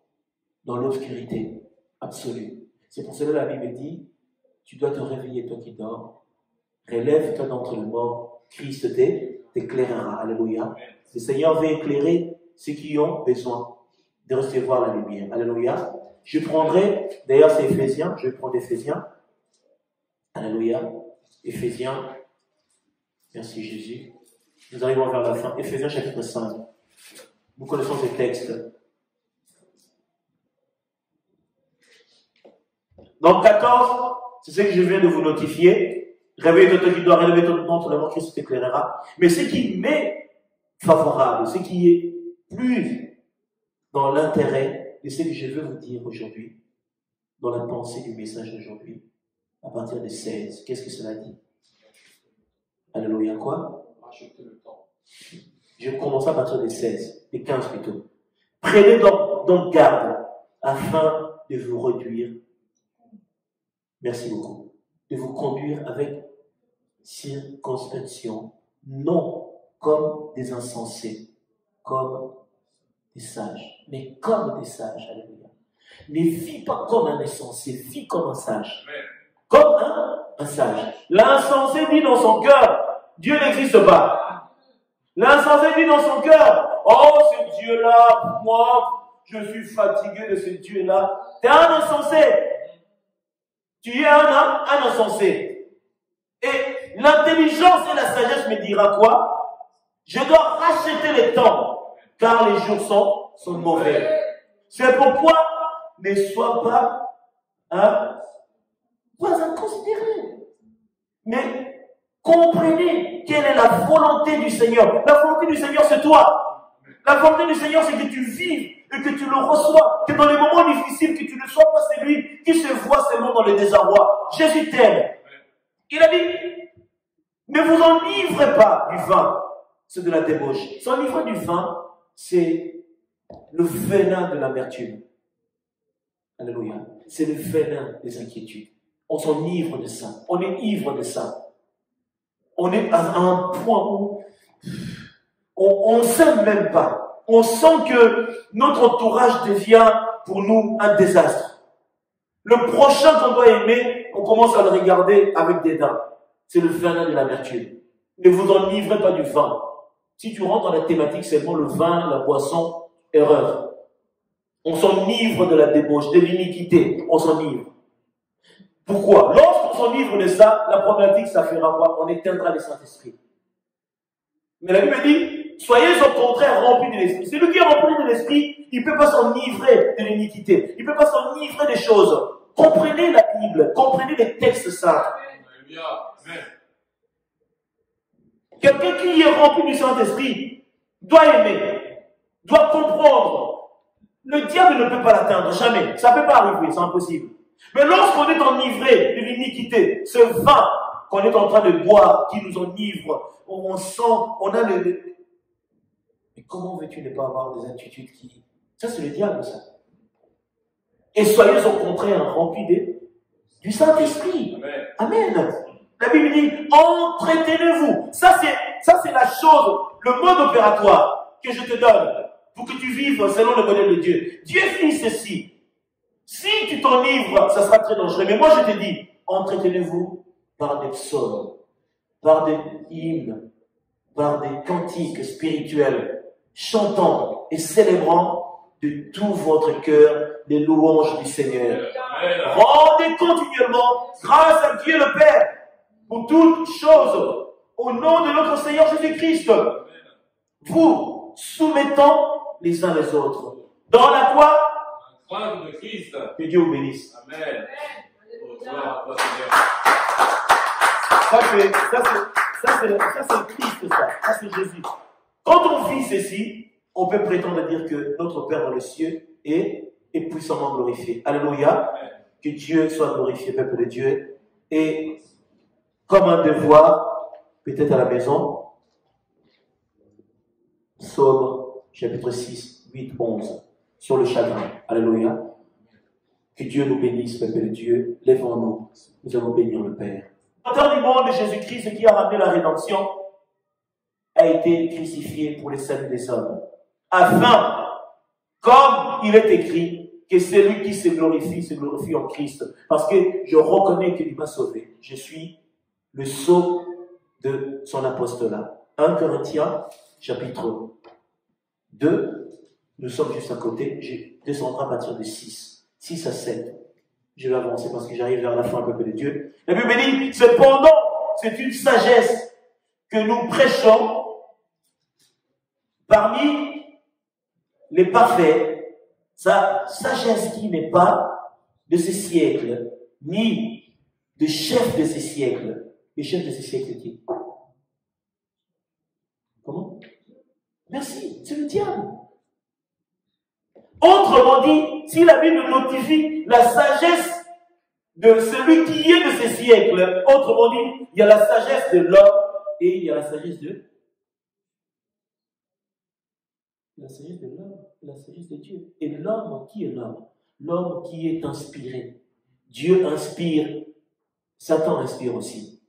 dans l'obscurité absolue. C'est pour cela que la Bible dit, tu dois te réveiller, toi qui dors, relève-toi d'entre les morts, Christ t'éclairera. Alléluia. Le Seigneur veut éclairer ceux qui ont besoin de recevoir la lumière. Alléluia. Je prendrai, d'ailleurs c'est Éphésiens, je vais prendre Éphésiens. Alléluia. Éphésiens. Merci Jésus. Nous arrivons vers la fin. Éphésiens chapitre 5. Nous connaissons ces textes. Donc 14, c'est ce que je viens de vous notifier. Réveille-toi, toi qui dois relever ton nom, Christ t'éclairera. Mais ce qui m'est favorable, ce qui est plus dans l'intérêt de ce que je veux vous dire aujourd'hui, dans la pensée du message d'aujourd'hui, à partir de 16, qu'est-ce que cela dit? Alléluia, quoi? Racheter le temps. Je vais commencer à partir des 16, des 15 plutôt. Prenez donc garde afin de vous réduire. Merci beaucoup. De vous conduire avec circonspection, non comme des insensés, comme des sages, mais comme des sages. Alléluia. Ne vis pas comme un insensé, vis comme un sage. Comme un sage. L'insensé dit dans son cœur, Dieu n'existe pas. L'insensé dit dans son cœur, oh ce Dieu-là, moi, je suis fatigué de ce Dieu-là. Tu es un insensé. Tu es un insensé. Et l'intelligence et la sagesse me dira quoi? Je dois racheter le temps, car les jours sont mauvais. C'est pourquoi ne sois pas inconsidéré. Mais comprenez quelle est la volonté du Seigneur. La volonté du Seigneur, c'est toi. La volonté du Seigneur, c'est que tu vives et que tu le reçois. Que dans les moments difficiles, que tu ne sois pas celui qui se voit seulement dans le désarroi. Jésus t'aime. Il a dit, ne vous enivrez pas du vin. C'est de la débauche. S'enivrer du vin, c'est le venin de l'amertume. Alléluia. C'est le venin des inquiétudes. On s'enivre de ça. On est ivre de ça. On est à un point où on ne s'aime même pas. On sent que notre entourage devient pour nous un désastre. Le prochain qu'on doit aimer, on commence à le regarder avec dédain. C'est le venin de l'amertume. Ne vous enivrez pas du vin. Si tu rentres dans la thématique seulement le vin, la boisson, erreur. On s'enivre de la débauche, de l'iniquité. On s'enivre. Pourquoi? Lorsqu'on s'enivre de ça, la problématique, ça fera quoi? On éteindra le Saint-Esprit. Mais la Bible dit, soyez au contraire remplis de l'Esprit. Celui qui est rempli de l'Esprit, il ne peut pas s'enivrer de l'iniquité. Il ne peut pas s'enivrer des choses. Comprenez la Bible, comprenez les textes saints. Quelqu'un qui est rempli du Saint-Esprit doit aimer, doit comprendre. Le diable ne peut pas l'atteindre, jamais. Ça ne peut pas arriver, c'est impossible. Mais lorsqu'on est enivré de l'iniquité, ce vin qu'on est en train de boire, qui nous enivre, on sent, on a le... Mais comment veux-tu ne pas avoir des attitudes qui... Ça, c'est le diable, ça. Et soyez au contraire remplis du Saint-Esprit. Amen. La Bible dit, entretenez-vous. Ça, c'est la chose, le mode opératoire que je te donne pour que tu vives selon le modèle de Dieu. Dieu dit ceci. Si tu t'enivres, ça sera très dangereux. Mais moi, je te dis, entretenez-vous par des psaumes, par des hymnes, par des cantiques spirituels, chantant et célébrant de tout votre cœur les louanges du Seigneur. Rendez continuellement grâce à Dieu le Père pour toutes choses au nom de notre Seigneur Jésus-Christ. Vous soumettant les uns les autres Dans la quoi? Croix de Christ. Que Dieu vous bénisse. Amen. Oh, gloire à toi, Seigneur. Ça, c'est le Christ, ça. Ça, c'est Jésus. Quand on vit ceci, on peut prétendre dire que notre Père dans les cieux est puissamment glorifié. Alléluia. Amen. Que Dieu soit glorifié, peuple de Dieu. Et comme un devoir, peut-être à la maison, Psaume chapitre 6, 8, 11, sur le chagrin. Alléluia. Que Dieu nous bénisse, peuple de Dieu. Lèvons-nous. Nous allons bénir le Père. L'auteur du monde de Jésus-Christ qui a ramené la rédemption a été crucifié pour les salut des hommes. Afin, comme il est écrit, que celui qui se glorifie en Christ. Parce que je reconnais qu'il m'a sauvé. Je suis le sceau de son apostolat. 1 Corinthiens, chapitre 2. Nous sommes juste à côté. Je descendrai à partir de 6 à 7. Je vais avancer parce que j'arrive vers la fin, peuple de Dieu. La Bible dit, cependant, c'est une sagesse que nous prêchons parmi les parfaits. Sa sagesse qui n'est pas de ce siècle, ni de chef de ce siècle. Le chef de ce siècle qui? Comment? Merci, c'est le diable. Autrement dit, si la Bible notifie la sagesse de celui qui est de ce siècle, autrement dit, il y a la sagesse de l'homme et il y a la sagesse de l'homme, la sagesse de Dieu. Et l'homme, qui est l'homme? L'homme qui est inspiré. Dieu inspire, Satan inspire aussi.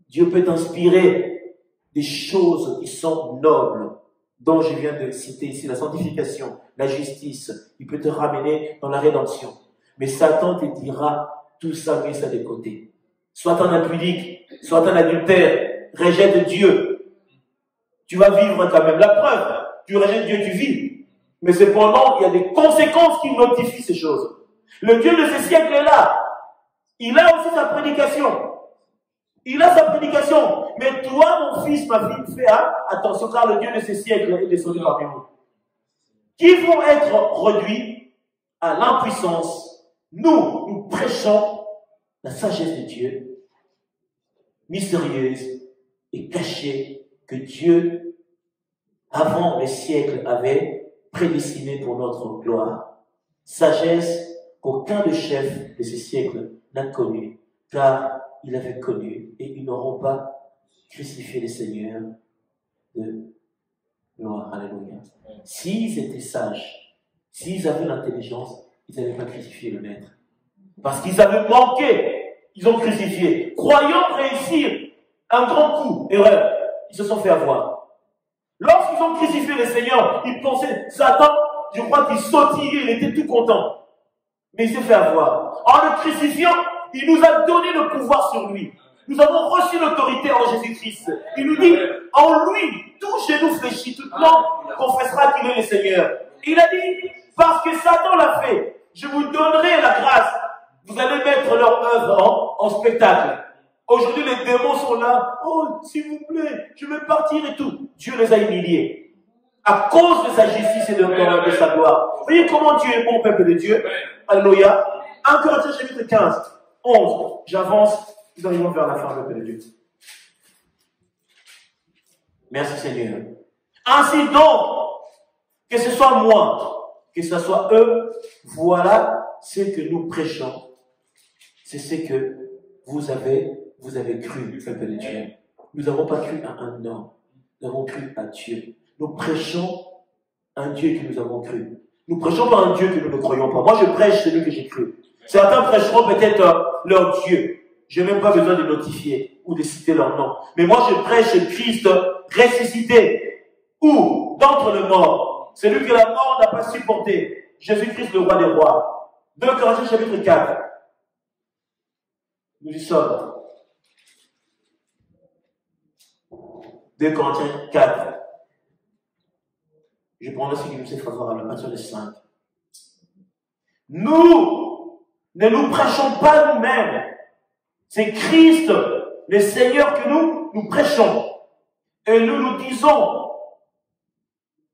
Dieu peut inspirer des choses qui sont nobles, dont je viens de citer ici, la sanctification, la justice. Il peut te ramener dans la rédemption. Mais Satan te dira, tout ça, mets ça de côté. Soit un impudique, soit un adultère, rejette Dieu. Tu vas vivre quand même. La preuve, tu rejettes Dieu, tu vis. Mais cependant, il y a des conséquences qui notifient ces choses. Le Dieu de ce siècle-là, il a aussi sa prédication. Il a sa prédication. Mais toi, mon fils, ma fille, fais attention, car le Dieu de ce siècle est descendu parmi vous. Qui vont être réduits à l'impuissance. Nous prêchons la sagesse de Dieu, mystérieuse et cachée, que Dieu, avant les siècles, avait prédestinée pour notre gloire. Sagesse qu'aucun des chefs de ces siècles n'a connue, car il avait connu et ils n'auront pas crucifié le Seigneur de gloire. Alléluia. S'ils étaient sages, s'ils avaient l'intelligence, ils n'avaient pas crucifié le Maître. Parce qu'ils avaient manqué, ils ont crucifié. Croyant réussir un grand coup, erreur, ils se sont fait avoir. Lorsqu'ils ont crucifié le Seigneur, ils pensaient, Satan, je crois qu'il sautillait, il était tout content. Mais il s'est fait avoir. En le crucifiant, il nous a donné le pouvoir sur lui. Nous avons reçu l'autorité en Jésus-Christ. Il nous dit, en lui, tout genou fléchit, toute langue confessera qu'il est le Seigneur. Il a dit, parce que Satan l'a fait, je vous donnerai la grâce. Vous allez mettre leur œuvre en spectacle. Aujourd'hui, les démons sont là. Oh, s'il vous plaît, je vais partir et tout. Dieu les a humiliés. À cause de sa justice et de sa gloire. Vous voyez comment Dieu est bon, peuple de Dieu. Alléluia. 1 Corinthiens chapitre 15, 11. J'avance. Nous arrivons vers la fin, peuple de Dieu. Merci Seigneur. Ainsi donc, que ce soit moi, que ce soit eux, voilà ce que nous prêchons. C'est ce que vous avez cru, peuple de Dieu. Nous n'avons pas cru à un homme. Nous avons cru à Dieu. Nous prêchons un Dieu que nous avons cru. Nous prêchons pas un Dieu que nous ne croyons pas. Moi, je prêche celui que j'ai cru. Certains prêcheront peut-être leur Dieu. Je n'ai même pas besoin de notifier ou de citer leur nom. Mais moi, je prêche Christ ressuscité. Ou, d'entre les morts, celui que la mort n'a pas supporté. Jésus-Christ, le roi des rois. 2 Corinthiens chapitre 4. Nous y sommes. 2 Corinthiens 4. Je prends ce qui nous est favorable, à partir de 5. Nous ne nous prêchons pas nous-mêmes. C'est Christ, le Seigneur, que nous prêchons. Et nous disons,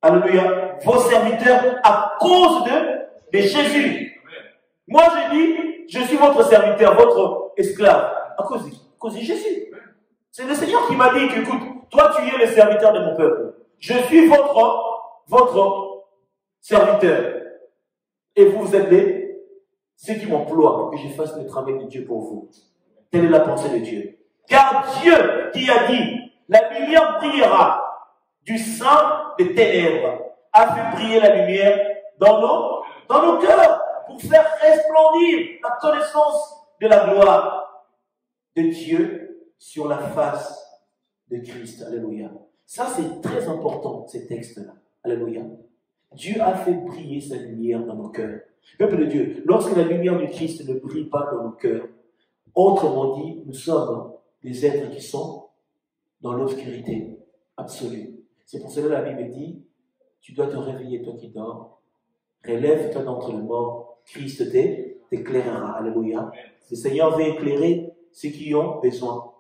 alléluia, vos serviteurs à cause de Jésus. Moi, je dis, je suis votre serviteur, votre esclave. À cause de Jésus. C'est le Seigneur qui m'a dit que, écoute, toi, tu es le serviteur de mon peuple. Je suis votre serviteur. Et vous êtes ceux qui m'emploient pour que je fasse le travail de Dieu pour vous. Telle est la pensée de Dieu. Car Dieu qui a dit, la lumière brillera du sein des ténèbres, a fait briller la lumière dans nos cœurs, pour faire resplendir la connaissance de la gloire de Dieu sur la face de Christ. Alléluia. Ça, c'est très important, ces textes-là. Alléluia. Dieu a fait briller sa lumière dans nos cœurs. Peuple de Dieu, lorsque la lumière du Christ ne brille pas dans nos cœurs, autrement dit, nous sommes des êtres qui sont dans l'obscurité absolue. C'est pour cela que la Bible dit, tu dois te réveiller, toi qui dors, relève-toi d'entre les morts, Christ t'éclairera. Alléluia. Le Seigneur veut éclairer ceux qui ont besoin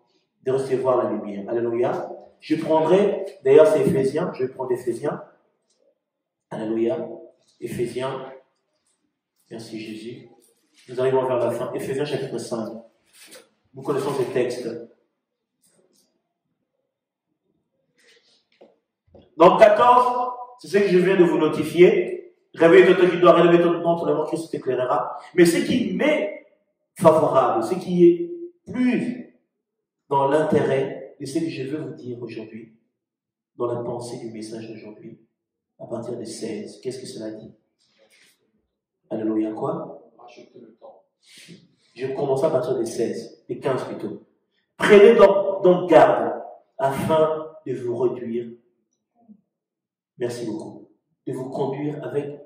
de recevoir la lumière. Alléluia. Je prendrai, d'ailleurs c'est Éphésiens, je vais prendre Éphésiens. Alléluia. Éphésiens. Merci Jésus. Nous arrivons vers la fin. Éphésiens chapitre 5. Nous connaissons ces textes. Dans le 14, c'est ce que je viens de vous notifier. Réveillez-toi, toi qui dois relever ton nom, ton amour, Christ t'éclairera. Mais ce qui m'est favorable, ce qui est plus dans l'intérêt de ce que je veux vous dire aujourd'hui, dans la pensée du message d'aujourd'hui, à partir de 16, qu'est-ce que cela dit? Alléluia, quoi? Racheter le temps. Je commence à partir des 16, des 15 plutôt. Prenez donc garde afin de vous réduire. Merci beaucoup. De vous conduire avec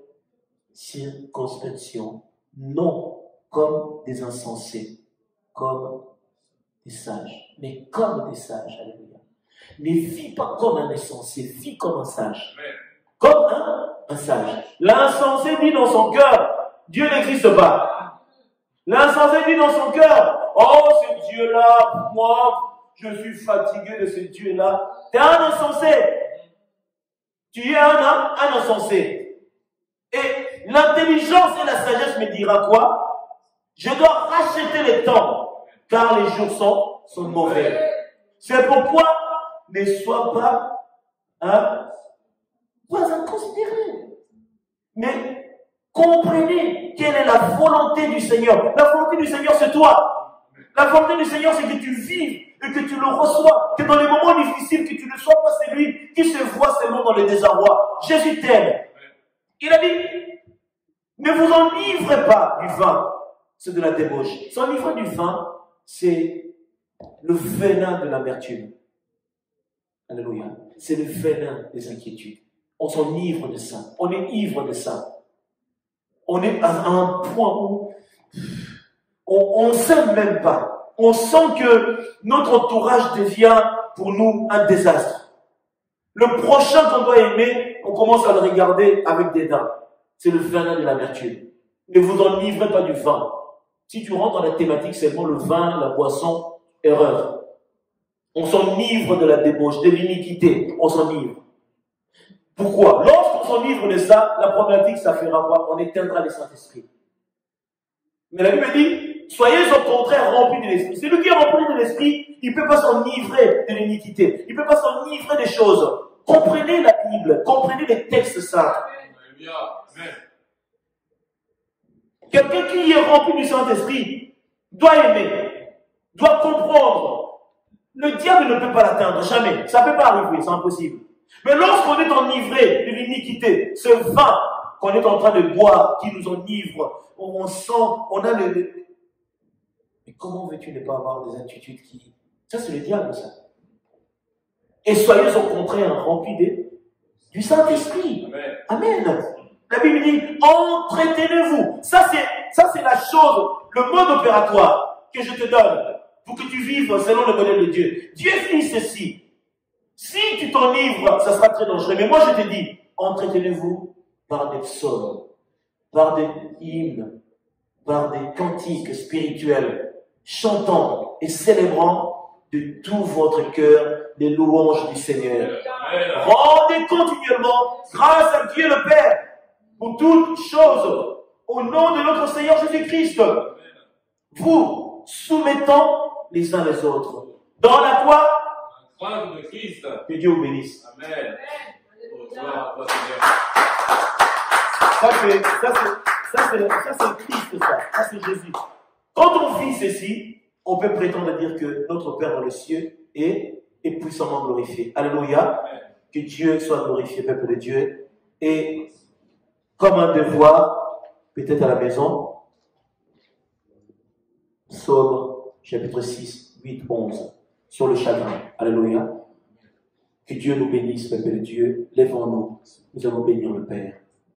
circonspection, non comme des insensés, comme des sages, mais comme des sages. Alléluia. Ne vis pas comme un insensé, vis comme un sage. Comme un sage. L'insensé dit dans son cœur, Dieu n'existe pas. L'insensé dit dans son cœur, oh ce Dieu-là, moi, je suis fatigué de ce Dieu-là. Tu es un insensé. Tu es un insensé. Et l'intelligence et la sagesse me dira quoi? Je dois racheter le temps, car les jours sont mauvais. C'est pourquoi ne sois pas inconsidéré. Mais comprenez quelle est la volonté du Seigneur. La volonté du Seigneur, c'est toi. La volonté du Seigneur, c'est que tu vives et que tu le reçois. Que dans les moments difficiles, que tu ne sois pas celui qui se voit seulement dans le désarroi. Jésus t'aime. Il a dit, ne vous enivrez pas du vin. C'est de la débauche. S'enivrer du vin, c'est le venin de l'amertume. Alléluia. C'est le venin des inquiétudes. On s'enivre de ça. On est ivre de ça. On est à un point où on ne s'aime même pas. On sent que notre entourage devient pour nous un désastre. Le prochain qu'on doit aimer, on commence à le regarder avec dédain. C'est le venin de l'amertume. Ne vous enivrez pas du vin. Si tu rentres dans la thématique seulement le vin, la boisson, erreur. On s'enivre de la débauche, de l'iniquité. On s'enivre. Pourquoi? Lorsqu'on s'enivre de ça, la problématique, ça fera quoi? On éteindra le Saint-Esprit. Mais la Bible dit, soyez au contraire remplis de l'Esprit. Celui qui est rempli de l'Esprit, il ne peut pas s'enivrer de l'iniquité. Il ne peut pas s'enivrer des choses. Comprenez la Bible, comprenez les textes saints. Quelqu'un qui est rempli du Saint-Esprit doit aimer, doit comprendre. Le diable ne peut pas l'atteindre, jamais. Ça ne peut pas arriver, c'est impossible. Mais lorsqu'on est enivré de l'iniquité, ce vin qu'on est en train de boire, qui nous enivre, on sent, on a le... Mais comment veux-tu ne pas avoir des attitudes qui... Ça, c'est le diable, ça. Et soyez au contraire remplis du Saint-Esprit. Amen. Amen. La Bible dit, entretenez-vous. Ça, c'est la chose, le mode opératoire que je te donne pour que tu vives selon le modèle de Dieu. Dieu dit ceci. Si tu t'enivres, ça sera très dangereux. Mais moi, je te dis, entretenez-vous par des psaumes, par des hymnes, par des cantiques spirituels, chantant et célébrant de tout votre cœur les louanges du Seigneur. Amen. Rendez continuellement grâce à Dieu le Père pour toutes choses au nom de notre Seigneur Jésus-Christ. Vous soumettant les uns les autres. Dans la foi, Croix de Christ. que Dieu vous bénisse. Amen. Oh, gloire à toi, Seigneur. Ça c'est Christ, ça c'est Jésus. Quand on vit ceci, on peut prétendre dire que notre Père dans les cieux est puissamment glorifié. Alléluia. Que Dieu soit glorifié, peuple de Dieu. Et comme un devoir, peut-être à la maison, Psaume chapitre 6, 8, 11, sur le chagrin. Alléluia. Que Dieu nous bénisse, peuple de Dieu. Lèvons-nous, nous allons bénir le Père.